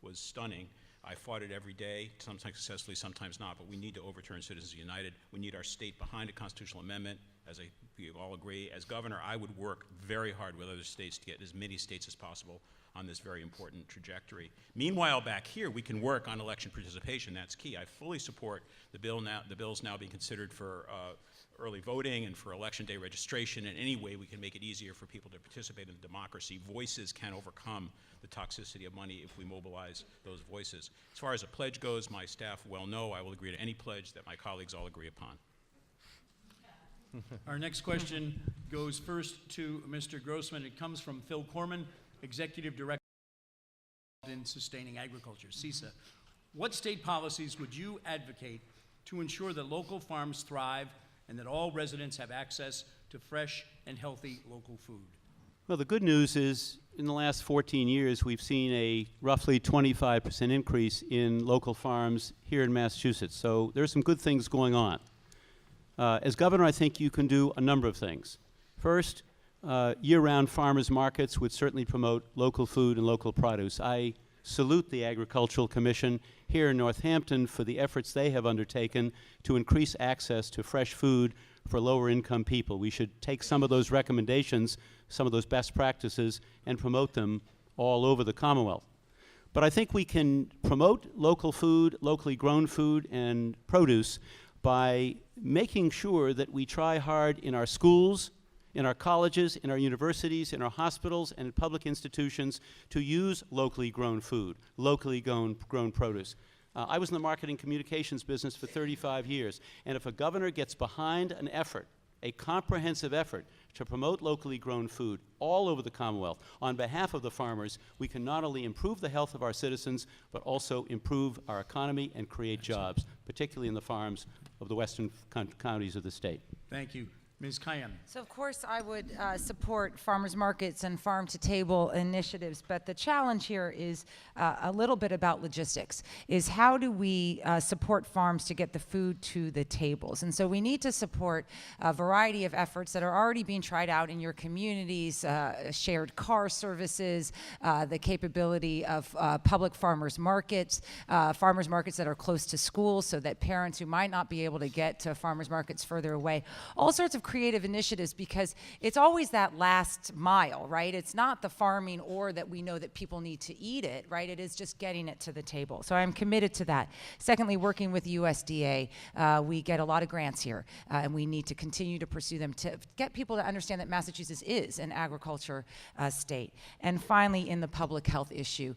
was stunning. I fought it every day, sometimes successfully, sometimes not, but we need to overturn Citizens United. We need our state behind a constitutional amendment. As we all agree, as governor, I would work very hard with other states to get as many states as possible on this very important trajectory. Meanwhile, back here, we can work on election participation. That's key. I fully support the bills now being considered for early voting and for election day registration. In any way we can make it easier for people to participate in democracy. Voices can overcome the toxicity of money if we mobilize those voices. As far as a pledge goes, my staff well know I will agree to any pledge that my colleagues all agree upon. Our next question goes first to Mr. Grossman. It comes from Phil Corman, Executive Director in Sustaining Agriculture, CISA. What state policies would you advocate to ensure that local farms thrive and that all residents have access to fresh and healthy local food? Well, the good news is in the last 14 years, we've seen a roughly 25% increase in local farms here in Massachusetts. So there's some good things going on. As governor, I think you can do a number of things. First, year-round farmers markets would certainly promote local food and local produce. I salute the Agricultural Commission here in Northampton for the efforts they have undertaken to increase access to fresh food for lower-income people. We should take some of those recommendations, some of those best practices, and promote them all over the Commonwealth. But I think we can promote local food, locally grown food and produce by making sure that we try hard in our schools, in our colleges, in our universities, in our hospitals, and in public institutions to use locally grown food, locally grown produce. I was in the marketing communications business for 35 years, and if a governor gets behind an effort, a comprehensive effort to promote locally grown food all over the Commonwealth on behalf of the farmers, we can not only improve the health of our citizens, but also improve our economy and create jobs, particularly in the farms of the western counties of the state. Thank you. Ms. Kayan. So of course I would support farmers markets and farm-to-table initiatives, but the challenge here is a little bit about logistics, is how do we support farms to get the food to the tables? And so we need to support a variety of efforts that are already being tried out in your communities, shared car services, the capability of public farmers markets that are close to schools so that parents who might not be able to get to farmers markets further away, all sorts of creative initiatives, because it's always that last mile, right? It's not the farming or that we know that people need to eat it, right? It is just getting it to the table. So I'm committed to that. Secondly, working with USDA, we get a lot of grants here, and we need to continue to pursue them to get people to understand that Massachusetts is an agriculture state. And finally, in the public health issue,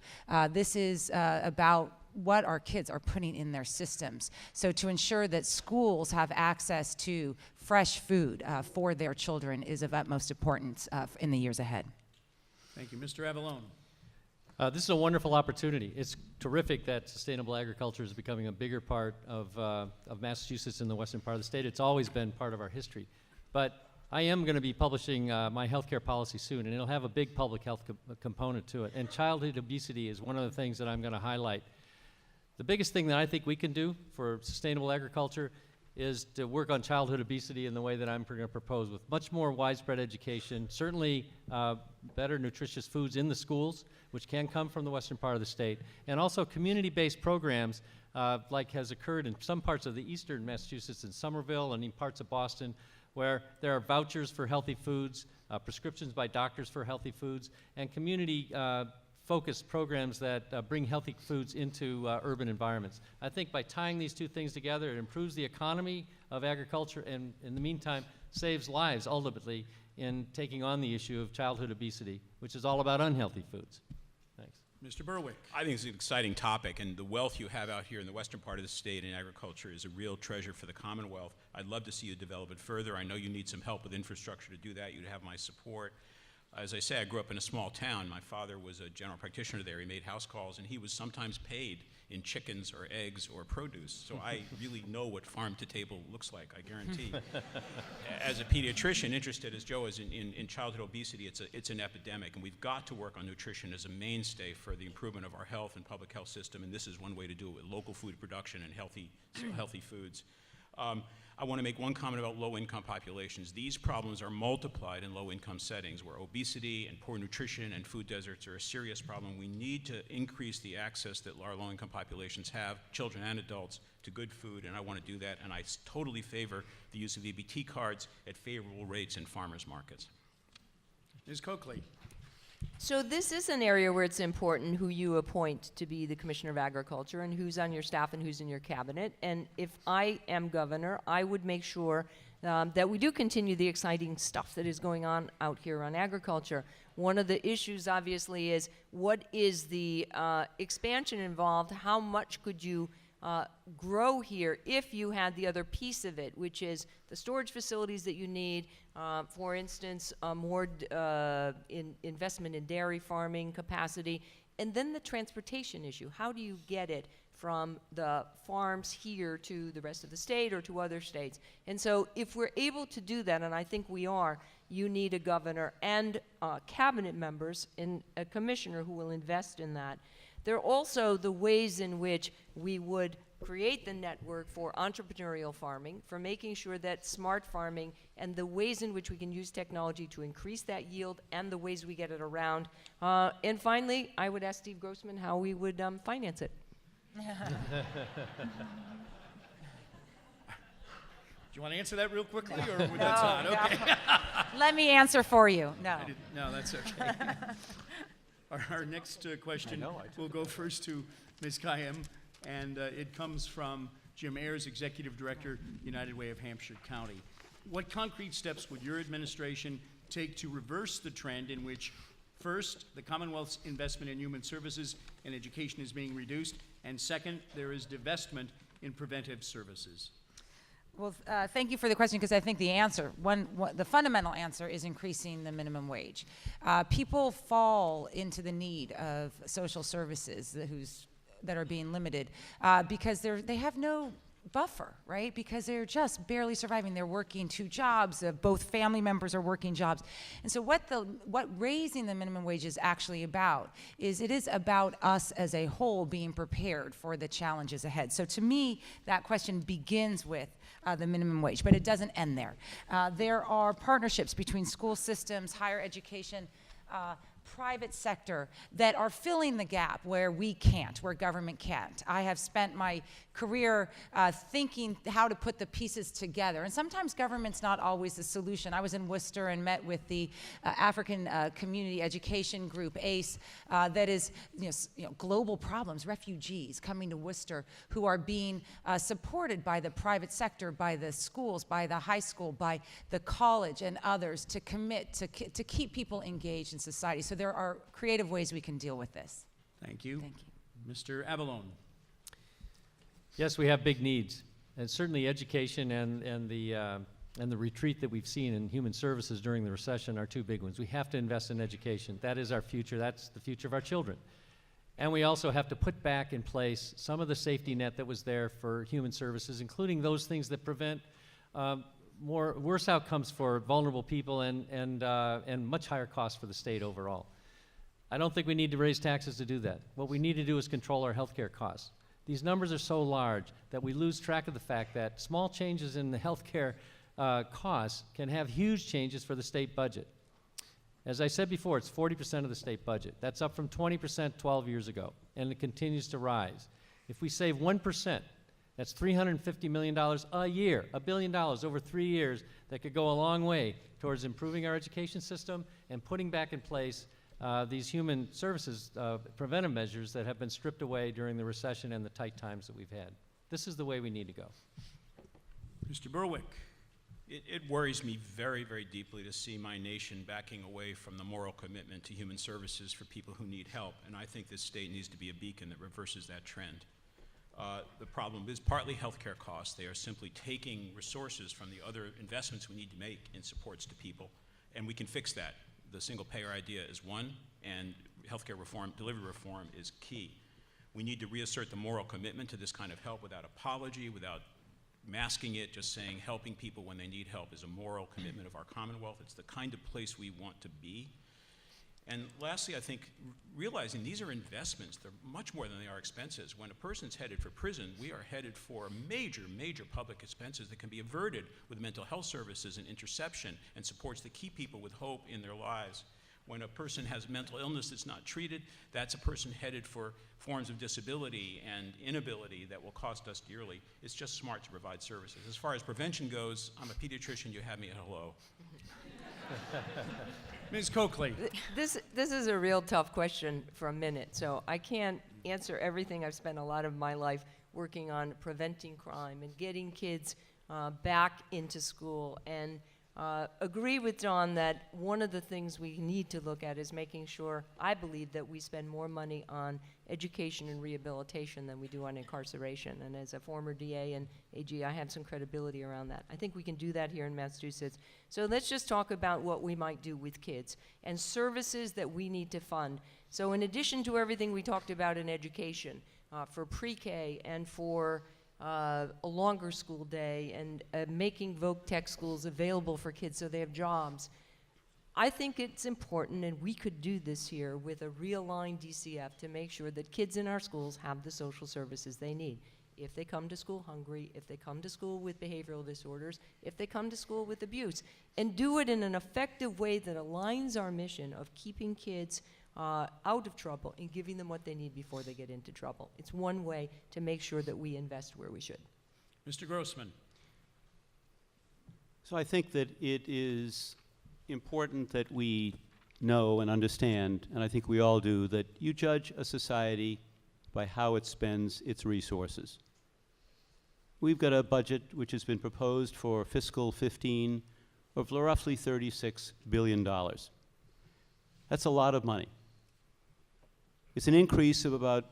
this is about what our kids are putting in their systems. So to ensure that schools have access to fresh food for their children is of utmost importance in the years ahead. Thank you. Mr. Avellone. This is a wonderful opportunity. It's terrific that sustainable agriculture is becoming a bigger part of Massachusetts in the western part of the state. It's always been part of our history. But I am going to be publishing my healthcare policy soon, and it'll have a big public health component to it. And childhood obesity is one of the things that I'm going to highlight. The biggest thing that I think we can do for sustainable agriculture is to work on childhood obesity in the way that I'm going to propose, with much more widespread education, certainly better nutritious foods in the schools, which can come from the western part of the state, and also community-based programs like has occurred in some parts of the eastern Massachusetts, in Somerville and in parts of Boston, where there are vouchers for healthy foods, prescriptions by doctors for healthy foods, and community focused programs that bring healthy foods into urban environments. I think by tying these two things together, it improves the economy of agriculture and, in the meantime, saves lives ultimately in taking on the issue of childhood obesity, which is all about unhealthy foods. Thanks. Mr. Berwick. I think it's an exciting topic, and the wealth you have out here in the western part of the state in agriculture is a real treasure for the Commonwealth. I'd love to see you develop it further. I know you need some help with infrastructure to do that. You'd have my support. As I say, I grew up in a small town. My father was a general practitioner there. He made house calls, and he was sometimes paid in chickens or eggs or produce. So I really know what farm to table looks like, I guarantee. As a pediatrician, interested as Joe is in childhood obesity, it's an epidemic, and we've got to work on nutrition as a mainstay for the improvement of our health and public health system, and this is one way to do it, with local food production and healthy foods. I want to make one comment about low-income populations. These problems are multiplied in low-income settings where obesity and poor nutrition and food deserts are a serious problem. We need to increase the access that our low-income populations have, children and adults, to good food, and I want to do that, and I totally favor the use of EBT cards at favorable rates in farmers markets. Ms. Coakley. So this is an area where it's important who you appoint to be the Commissioner of Agriculture and who's on your staff and who's in your cabinet. And if I am governor, I would make sure that we do continue the exciting stuff that is going on out here on agriculture. One of the issues, obviously, is what is the expansion involved? How much could you grow here if you had the other piece of it, which is the storage facilities that you need, for instance, more investment in dairy farming capacity, and then the transportation issue. How do you get it from the farms here to the rest of the state or to other states? And so if we're able to do that, and I think we are, you need a governor and cabinet members and a commissioner who will invest in that. There are also the ways in which we would create the network for entrepreneurial farming, for making sure that smart farming and the ways in which we can use technology to increase that yield and the ways we get it around. And finally, I would ask Steve Grossman how we would finance it. Do you want to answer that real quickly, or would that's not? Okay. Let me answer for you. No. No, that's okay. Our next question will go first to Ms. Kayem, and it comes from Jim Ayers, Executive Director, United Way of Hampshire County. What concrete steps would your administration take to reverse the trend in which, first, the Commonwealth's investment in human services and education is being reduced, and second, there is divestment in preventive services? Well, thank you for the question, because I think the answer, the fundamental answer is increasing the minimum wage. People fall into the need of social services that are being limited because they have no buffer, right? Because they're just barely surviving. They're working 2 jobs. Both family members are working jobs. And so what raising the minimum wage is actually about is it is about us as a whole being prepared for the challenges ahead. So to me, that question begins with the minimum wage, but it doesn't end there. There are partnerships between school systems, higher education, private sector that are filling the gap where we can't, where government can't. I have spent my career thinking how to put the pieces together, and sometimes government's not always the solution. I was in Worcester and met with the African Community Education Group, ACE, that is global problems, refugees coming to Worcester who are being supported by the private sector, by the schools, by the high school, by the college and others to commit to keep people engaged in society. So there are creative ways we can deal with this. Thank you. Thank you. Mr. Avellone. Yes, we have big needs, and certainly education and the retreat that we've seen in human services during the recession are 2 big ones. We have to invest in education. That is our future. That's the future of our children. And we also have to put back in place some of the safety net that was there for human services, including those things that prevent worse outcomes for vulnerable people and much higher costs for the state overall. I don't think we need to raise taxes to do that. What we need to do is control our health care costs. These numbers are so large that we lose track of the fact that small changes in the healthcare costs can have huge changes for the state budget. As I said before, it's 40% of the state budget. That's up from 20% 12 years ago, and it continues to rise. If we save 1%, that's $350 million a year, $1 billion over 3 years that could go a long way towards improving our education system and putting back in place these human services preventive measures that have been stripped away during the recession and the tight times that we've had. This is the way we need to go. Mr. Berwick. It worries me very, very deeply to see my nation backing away from the moral commitment to human services for people who need help, and I think this state needs to be a beacon that reverses that trend. The problem is partly healthcare costs. They are simply taking resources from the other investments we need to make in supports to people, and we can fix that. The single-payer idea is one, and healthcare reform, delivery reform is key. We need to reassert the moral commitment to this kind of help without apology, without masking it, just saying helping people when they need help is a moral commitment of our Commonwealth. It's the kind of place we want to be. And lastly, I think realizing these are investments, they're much more than they are expenses. When a person's headed for prison, we are headed for major, major public expenses that can be averted with mental health services and interception and supports that keep people with hope in their lives. When a person has mental illness that's not treated, that's a person headed for forms of disability and inability that will cost us dearly. It's just smart to provide services. As far as prevention goes, I'm a pediatrician, you have me at hello. Ms. Coakley. This is a real tough question for a minute, so I can't answer everything. I've spent a lot of my life working on preventing crime and getting kids back into school, and agree with Don that one of the things we need to look at is making sure, I believe, that we spend more money on education and rehabilitation than we do on incarceration. And as a former DA and AG, I have some credibility around that. I think we can do that here in Massachusetts. So let's just talk about what we might do with kids and services that we need to fund. So in addition to everything we talked about in education, for pre-K and for a longer school day and making Voc Tech schools available for kids so they have jobs. I think it's important, and we could do this here with a realigned DCF to make sure that kids in our schools have the social services they need. If they come to school hungry, if they come to school with behavioral disorders, if they come to school with abuse, and do it in an effective way that aligns our mission of keeping kids out of trouble and giving them what they need before they get into trouble. It's one way to make sure that we invest where we should. Mr. Grossman. So I think that it is important that we know and understand, and I think we all do, that you judge a society by how it spends its resources. We've got a budget which has been proposed for fiscal 15 of roughly $36 billion. That's a lot of money. It's an increase of about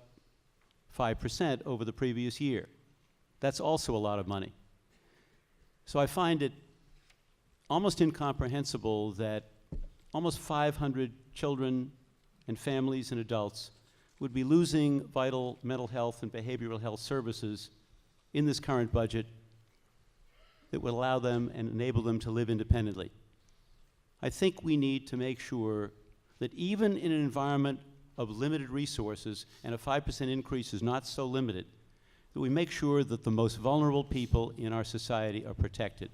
5% over the previous year. That's also a lot of money. So I find it almost incomprehensible that almost 500 children and families and adults would be losing vital mental health and behavioral health services in this current budget that would allow them and enable them to live independently. I think we need to make sure that even in an environment of limited resources, and a 5% increase is not so limited, that we make sure that the most vulnerable people in our society are protected.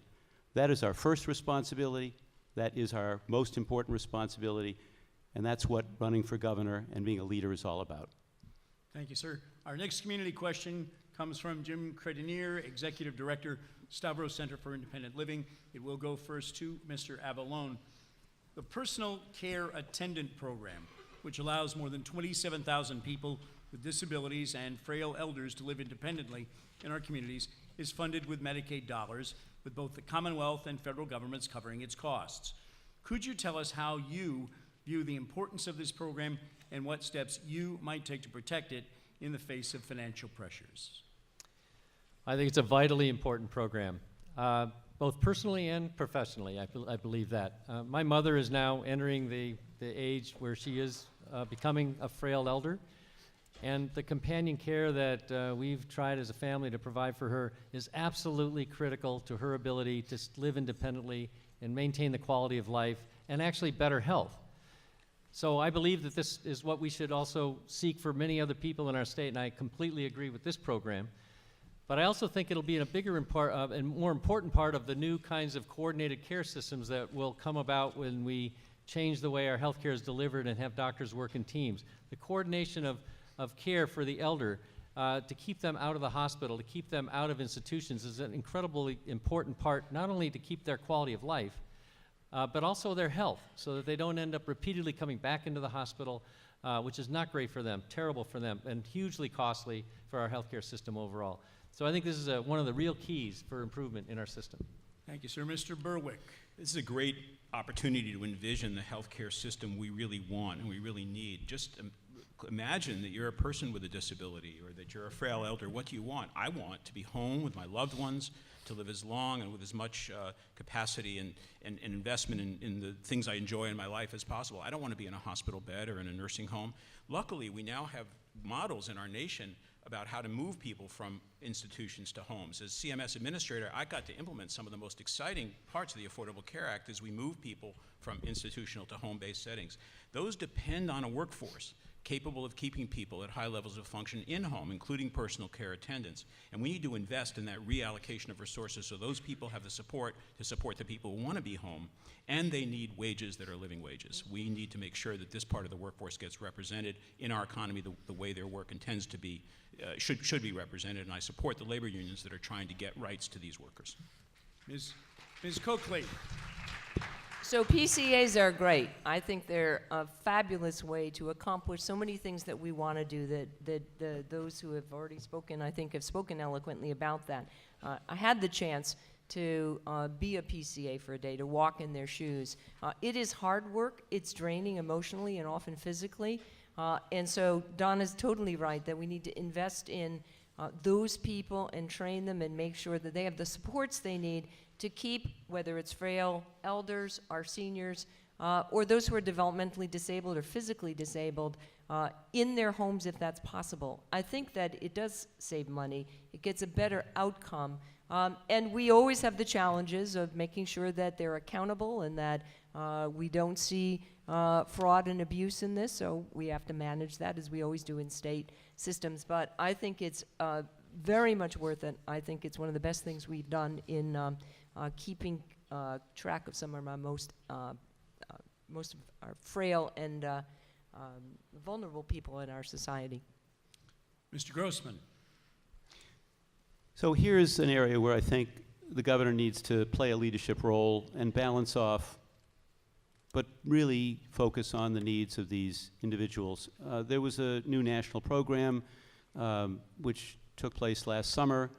That is our first responsibility, that is our most important responsibility, and that's what running for governor and being a leader is all about. Thank you, sir. Our next community question comes from Jim Credenier, Executive Director, Stavros Center for Independent Living. It will go first to Mr. Avellone. The Personal Care Attendant Program, which allows more than 27,000 people with disabilities and frail elders to live independently in our communities, is funded with Medicaid dollars, with both the Commonwealth and federal governments covering its costs. Could you tell us how you view the importance of this program and what steps you might take to protect it in the face of financial pressures? I think it's a vitally important program, both personally and professionally. I believe that. My mother is now entering the age where she is becoming a frail elder, and the companion care that we've tried as a family to provide for her is absolutely critical to her ability to live independently and maintain the quality of life and actually better health. So I believe that this is what we should also seek for many other people in our state, and I completely agree with this program. But I also think it'll be a bigger and more important part of the new kinds of coordinated care systems that will come about when we change the way our healthcare is delivered and have doctors work in teams. The coordination of care for the elder, to keep them out of the hospital, to keep them out of institutions is an incredibly important part, not only to keep their quality of life, but also their health, so that they don't end up repeatedly coming back into the hospital, which is not great for them, terrible for them, and hugely costly for our healthcare system overall. So I think this is one of the real keys for improvement in our system. Thank you, sir. Mr. Berwick. This is a great opportunity to envision the healthcare system we really want and we really need. Just imagine that you're a person with a disability or that you're a frail elder. What do you want? I want to be home with my loved ones, to live as long and with as much capacity and investment in the things I enjoy in my life as possible. I don't want to be in a hospital bed or in a nursing home. Luckily, we now have models in our nation about how to move people from institutions to homes. As CMS administrator, I got to implement some of the most exciting parts of the Affordable Care Act as we move people from institutional to home-based settings. Those depend on a workforce capable of keeping people at high levels of function in-home, including personal care attendants. And we need to invest in that reallocation of resources so those people have the support to support the people who want to be home, and they need wages that are living wages. We need to make sure that this part of the workforce gets represented in our economy the way their work intends to be, should be represented, and I support the labor unions that are trying to get rights to these workers. Ms. Coakley. So PCAs are great. I think they're a fabulous way to accomplish so many things that we want to do that those who have already spoken, I think, have spoken eloquently about that. I had the chance to be a PCA for a day, to walk in their shoes. It is hard work. It's draining emotionally and often physically. And so Don is totally right that we need to invest in those people and train them and make sure that they have the supports they need to keep, whether it's frail elders, our seniors, or those who are developmentally disabled or physically disabled, in their homes if that's possible. I think that it does save money. It gets a better outcome. And we always have the challenges of making sure that they're accountable and that we don't see fraud and abuse in this, so we have to manage that as we always do in state systems. But I think it's very much worth it. I think it's one of the best things we've done in keeping track of some of our most of our frail and vulnerable people in our society. Mr. Grossman. So here's an area where I think the governor needs to play a leadership role and balance off, but really focus on the needs of these individuals. There was a new national program which took place last summer.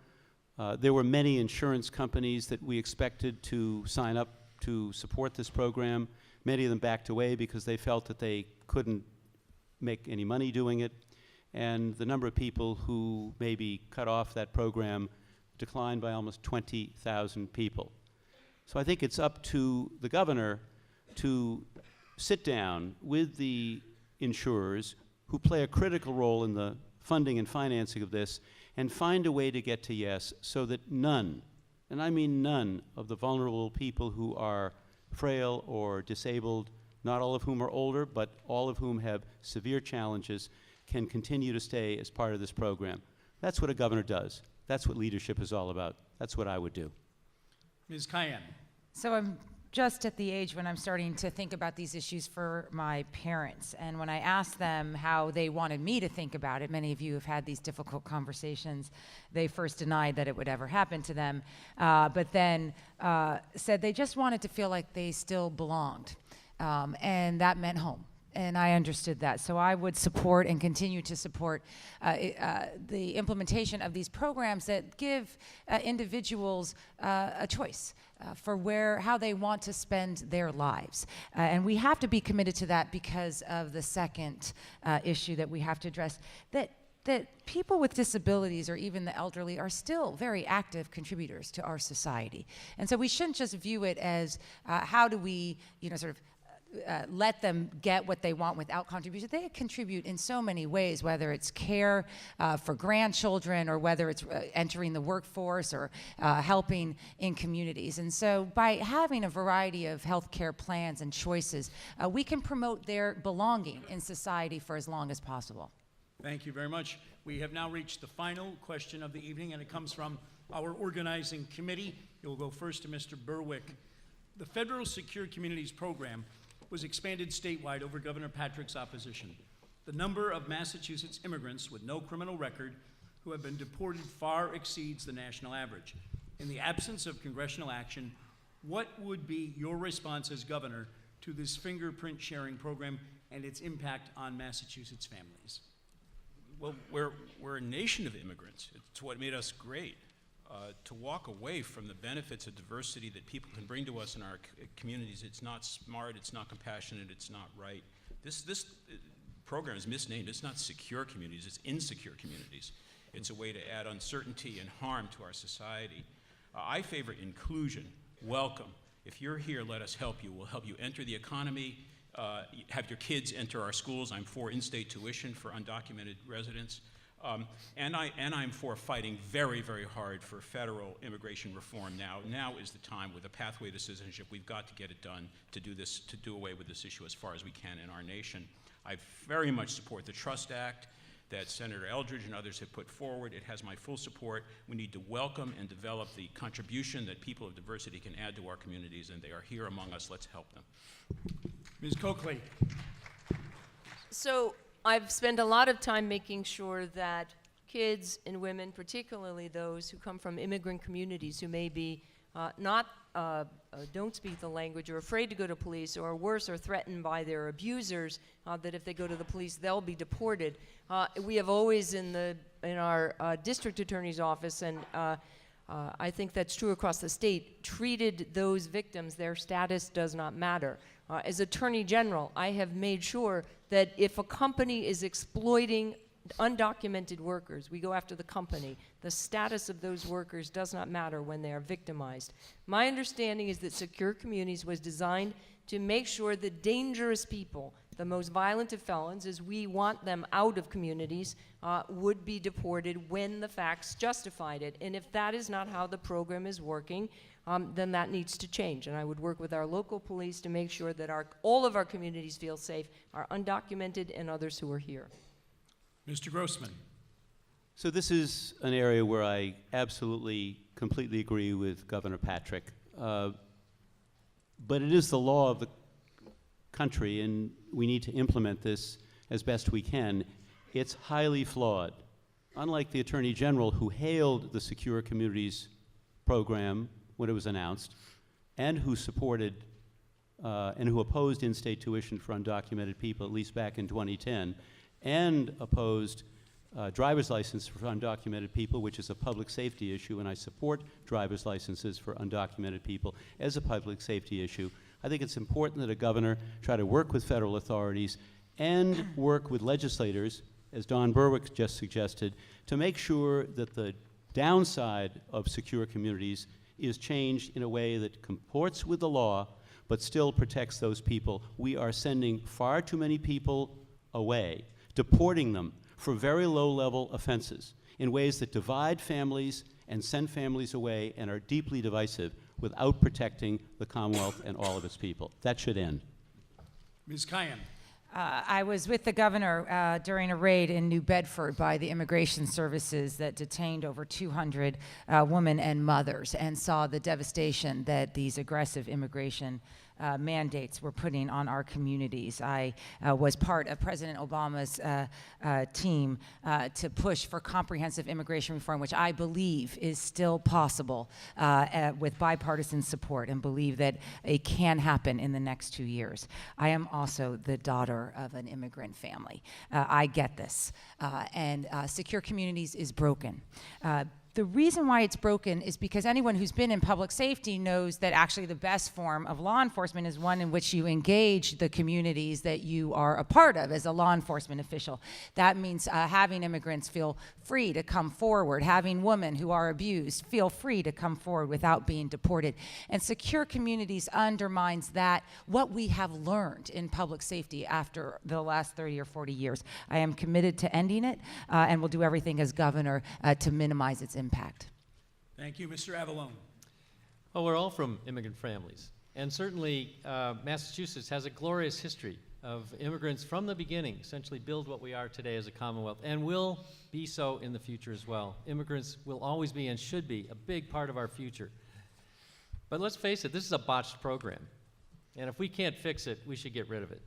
There were many insurance companies that we expected to sign up to support this program. Many of them backed away because they felt that they couldn't make any money doing it. And the number of people who maybe cut off that program declined by almost 20,000 people. So I think it's up to the governor to sit down with the insurers who play a critical role in the funding and financing of this and find a way to get to yes so that none, and I mean none, of the vulnerable people who are frail or disabled, not all of whom are older, but all of whom have severe challenges, can continue to stay as part of this program. That's what a governor does. That's what leadership is all about. That's what I would do. Ms. Cayenne. So I'm just at the age when I'm starting to think about these issues for my parents. And when I asked them how they wanted me to think about it, many of you have had these difficult conversations. They first denied that it would ever happen to them, but then said they just wanted to feel like they still belonged. And that meant home. And I understood that. So I would support and continue to support the implementation of these programs that give individuals a choice for how they want to spend their lives. And we have to be committed to that because of the second issue that we have to address, that people with disabilities or even the elderly are still very active contributors to our society. And so we shouldn't just view it as how do we, sort of let them get what they want without contribution. They contribute in so many ways, whether it's care for grandchildren or whether it's entering the workforce or helping in communities. And so by having a variety of healthcare plans and choices, we can promote their belonging in society for as long as possible. Thank you very much. We have now reached the final question of the evening, and it comes from our organizing committee. You'll go first to Mr. Berwick. The Federal Secure Communities Program was expanded statewide over Governor Patrick's opposition. The number of Massachusetts immigrants with no criminal record who have been deported far exceeds the national average. In the absence of congressional action, what would be your response as governor to this fingerprint sharing program and its impact on Massachusetts families? Well, we're a nation of immigrants. It's what made us great. To walk away from the benefits of diversity that people can bring to us in our communities, it's not smart, it's not compassionate, it's not right. This program is misnamed. It's not secure communities, it's insecure communities. It's a way to add uncertainty and harm to our society. I favor inclusion, welcome. If you're here, let us help you. We'll help you enter the economy, have your kids enter our schools. I'm for in-state tuition for undocumented residents. And I'm for fighting very, very hard for federal immigration reform now. Now is the time with a pathway to citizenship. We've got to get it done to do this, to do away with this issue as far as we can in our nation. I very much support the Trust Act that Senator Eldridge and others have put forward. It has my full support. We need to welcome and develop the contribution that people of diversity can add to our communities, and they are here among us. Let's help them. Ms. Coakley. So I've spent a lot of time making sure that kids and women, particularly those who come from immigrant communities who may be don't speak the language or afraid to go to police, or worse, are threatened by their abusers, that if they go to the police, they'll be deported. We have always in our district attorney's office, and I think that's true across the state, treated those victims. Their status does not matter. As Attorney General, I have made sure that if a company is exploiting undocumented workers, we go after the company. The status of those workers does not matter when they are victimized. My understanding is that Secure Communities was designed to make sure that dangerous people, the most violent of felons, as we want them out of communities, would be deported when the facts justified it. And if that is not how the program is working, then that needs to change. And I would work with our local police to make sure that all of our communities feel safe, our undocumented and others who are here. Mr. Grossman. So this is an area where I absolutely, completely agree with Governor Patrick. But it is the law of the country, and we need to implement this as best we can. It's highly flawed. Unlike the Attorney General, who hailed the Secure Communities program when it was announced, and who supported and who opposed in-state tuition for undocumented people, at least back in 2010, and opposed driver's license for undocumented people, which is a public safety issue, and I support driver's licenses for undocumented people as a public safety issue. I think it's important that a governor try to work with federal authorities and work with legislators, as Don Berwick just suggested, to make sure that the downside of Secure Communities is changed in a way that comports with the law but still protects those people. We are sending far too many people away, deporting them for very low-level offenses in ways that divide families and send families away and are deeply divisive without protecting the Commonwealth and all of its people. That should end. Ms. Kayan. I was with the governor during a raid in New Bedford by the Immigration Services that detained over 200 women and mothers, and saw the devastation that these aggressive immigration mandates were putting on our communities. I was part of President Obama's team to push for comprehensive immigration reform, which I believe is still possible with bipartisan support, and believe that it can happen in the next 2 years. I am also the daughter of an immigrant family. I get this. And Secure Communities is broken. The reason why it's broken is because anyone who's been in public safety knows that actually the best form of law enforcement is one in which you engage the communities that you are a part of as a law enforcement official. That means having immigrants feel free to come forward, having women who are abused feel free to come forward without being deported. And secure communities undermines that, what we have learned in public safety after the last 30 or 40 years. I am committed to ending it and will do everything as governor to minimize its impact. Thank you, Mr. Avellone. Well, we're all from immigrant families, and certainly Massachusetts has a glorious history of immigrants from the beginning essentially build what we are today as a Commonwealth, and will be so in the future as well. Immigrants will always be and should be a big part of our future. But let's face it, this is a botched program, and if we can't fix it, we should get rid of it.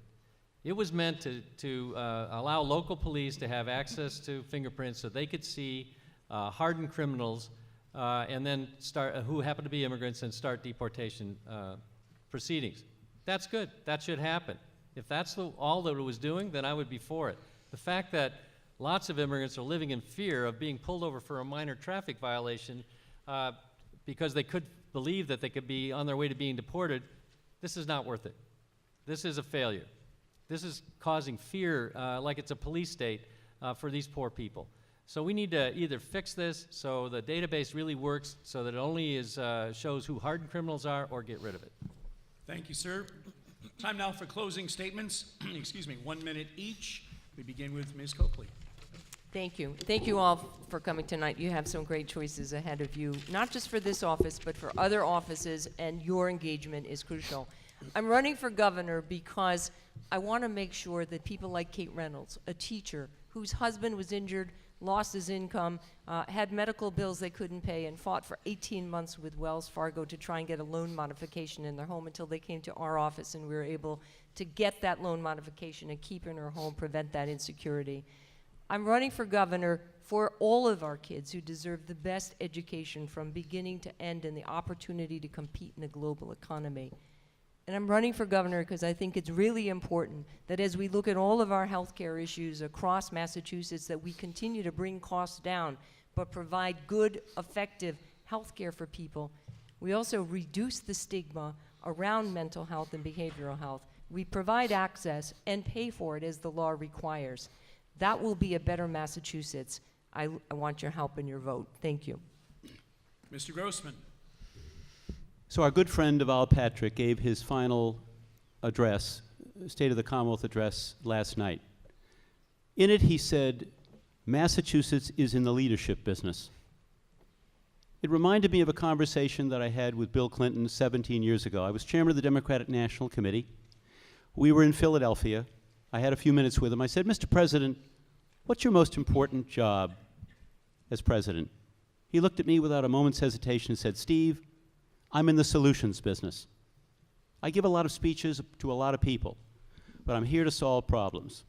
It was meant to allow local police to have access to fingerprints so they could see hardened criminals and then start, who happen to be immigrants, and start deportation proceedings. That's good. That should happen. If that's all that it was doing, then I would be for it. The fact that lots of immigrants are living in fear of being pulled over for a minor traffic violation because they could believe that they could be on their way to being deported, this is not worth it. This is a failure. This is causing fear like it's a police state for these poor people. So we need to either fix this so the database really works so that it only shows who hardened criminals are, or get rid of it. Thank you, sir. Time now for closing statements. Excuse me, 1 minute each. We begin with Ms. Coakley. Thank you. Thank you all for coming tonight. You have some great choices ahead of you, not just for this office, but for other offices, and your engagement is crucial. I'm running for governor because I want to make sure that people like Kate Reynolds, a teacher whose husband was injured, lost his income, had medical bills they couldn't pay, and fought for 18 months with Wells Fargo to try and get a loan modification in their home until they came to our office and we were able to get that loan modification and keep in her home, prevent that insecurity. I'm running for governor for all of our kids who deserve the best education from beginning to end and the opportunity to compete in a global economy. And I'm running for governor because I think it's really important that as we look at all of our healthcare issues across Massachusetts, that we continue to bring costs down, but provide good, effective healthcare for people. We also reduce the stigma around mental health and behavioral health. We provide access and pay for it as the law requires. That will be a better Massachusetts. I want your help and your vote. Thank you. Mr. Grossman. So our good friend Deval Patrick gave his final address, State of the Commonwealth address, last night. In it, he said, Massachusetts is in the leadership business. It reminded me of a conversation that I had with Bill Clinton 17 years ago. I was chairman of the Democratic National Committee. We were in Philadelphia. I had a few minutes with him. I said, Mr. President, what's your most important job as president? He looked at me without a moment's hesitation and said, Steve, I'm in the solutions business. I give a lot of speeches to a lot of people, but I'm here to solve problems.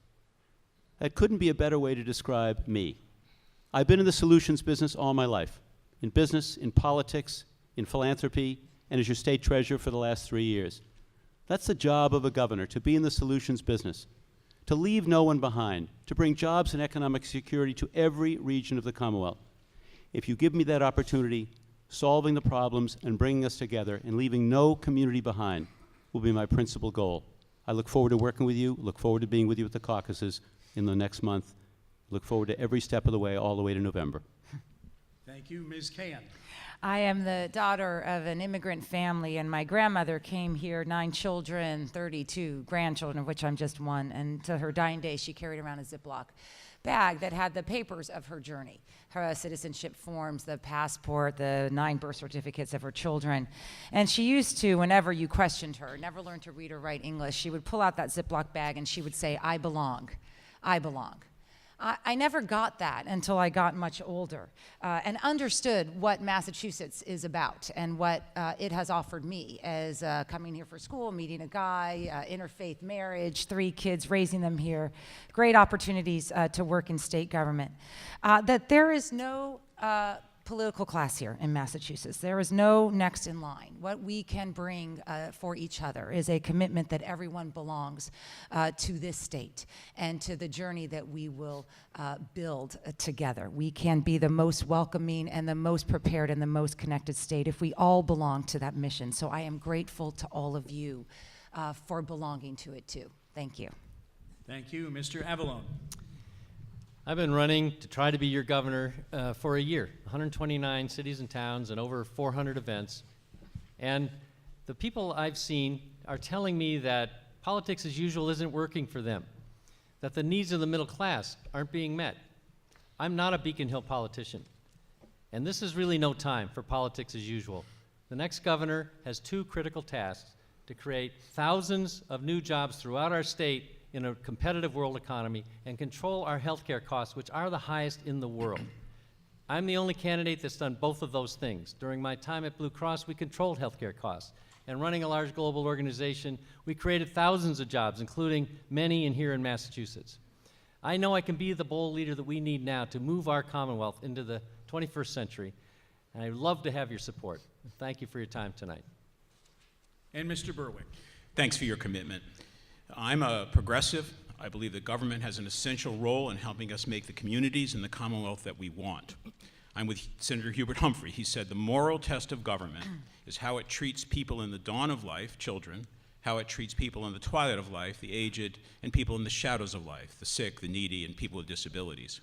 That couldn't be a better way to describe me. I've been in the solutions business all my life, in business, in politics, in philanthropy, and as your state treasurer for the last 3 years. That's the job of a governor, to be in the solutions business, to leave no one behind, to bring jobs and economic security to every region of the Commonwealth. If you give me that opportunity, solving the problems and bringing us together and leaving no community behind will be my principal goal. I look forward to working with you, look forward to being with you at the caucuses in the next month, look forward to every step of the way, all the way to November. Thank you. Ms. Can. I am the daughter of an immigrant family, and my grandmother came here, 9 children, 32 grandchildren, of which I'm just one, and to her dying day, she carried around a Ziploc bag that had the papers of her journey, her citizenship forms, the passport, the 9 birth certificates of her children. And she used to, whenever you questioned her, never learned to read or write English, she would pull out that Ziploc bag and she would say, I belong, I belong. I never got that until I got much older and understood what Massachusetts is about and what it has offered me as coming here for school, meeting a guy, interfaith marriage, 3 kids, raising them here, great opportunities to work in state government. That there is no political class here in Massachusetts. There is no next in line. What we can bring for each other is a commitment that everyone belongs to this state and to the journey that we will build together. We can be the most welcoming and the most prepared and the most connected state if we all belong to that mission. So I am grateful to all of you for belonging to it too. Thank you. Thank you. Mr. Avellone. I've been running to try to be your governor for a year, 129 cities and towns and over 400 events. And the people I've seen are telling me that politics as usual isn't working for them, that the needs of the middle class aren't being met. I'm not a Beacon Hill politician, and this is really no time for politics as usual. The next governor has two critical tasks: to create thousands of new jobs throughout our state in a competitive world economy and control our healthcare costs, which are the highest in the world. I'm the only candidate that's done both of those things. During my time at Blue Cross, we controlled healthcare costs. And running a large global organization, we created thousands of jobs, including many in here in Massachusetts. I know I can be the bold leader that we need now to move our Commonwealth into the 21st century, and I'd love to have your support. Thank you for your time tonight. And Mr. Berwick. Thanks for your commitment. I'm a progressive. I believe that government has an essential role in helping us make the communities and the Commonwealth that we want. I'm with Senator Hubert Humphrey. He said the moral test of government is how it treats people in the dawn of life, children, how it treats people in the twilight of life, the aged, and people in the shadows of life, the sick, the needy, and people with disabilities.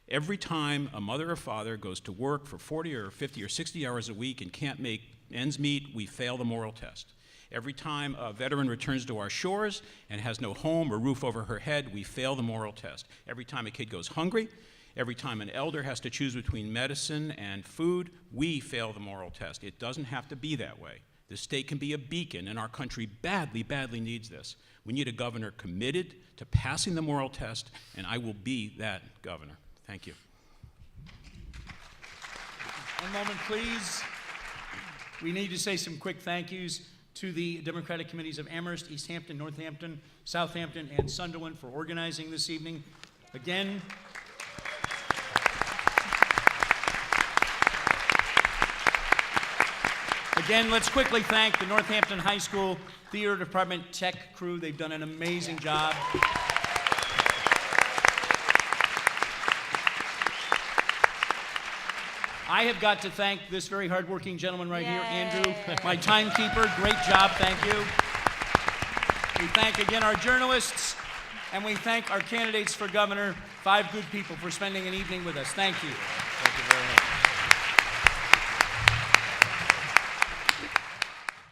Every time a mother or father goes to work for 40 or 50 or 60 hours a week and can't make ends meet, we fail the moral test. Every time a veteran returns to our shores and has no home or roof over her head, we fail the moral test. Every time a kid goes hungry, every time an elder has to choose between medicine and food, we fail the moral test. It doesn't have to be that way. The state can be a beacon, and our country badly, badly needs this. We need a governor committed to passing the moral test, and I will be that governor. Thank you. One moment, please. We need to say some quick thank yous to the Democratic committees of Amherst, Easthampton, Northampton, Southampton, and Sunderland for organizing this evening. Again, let's quickly thank the Northampton High School Theater Department tech crew. They've done an amazing job. I have got to thank this very hardworking gentleman right here, Andrew, my timekeeper. Great job, thank you. We thank again our journalists, and we thank our candidates for governor, 5 good people, for spending an evening with us. Thank you. Thank you very much.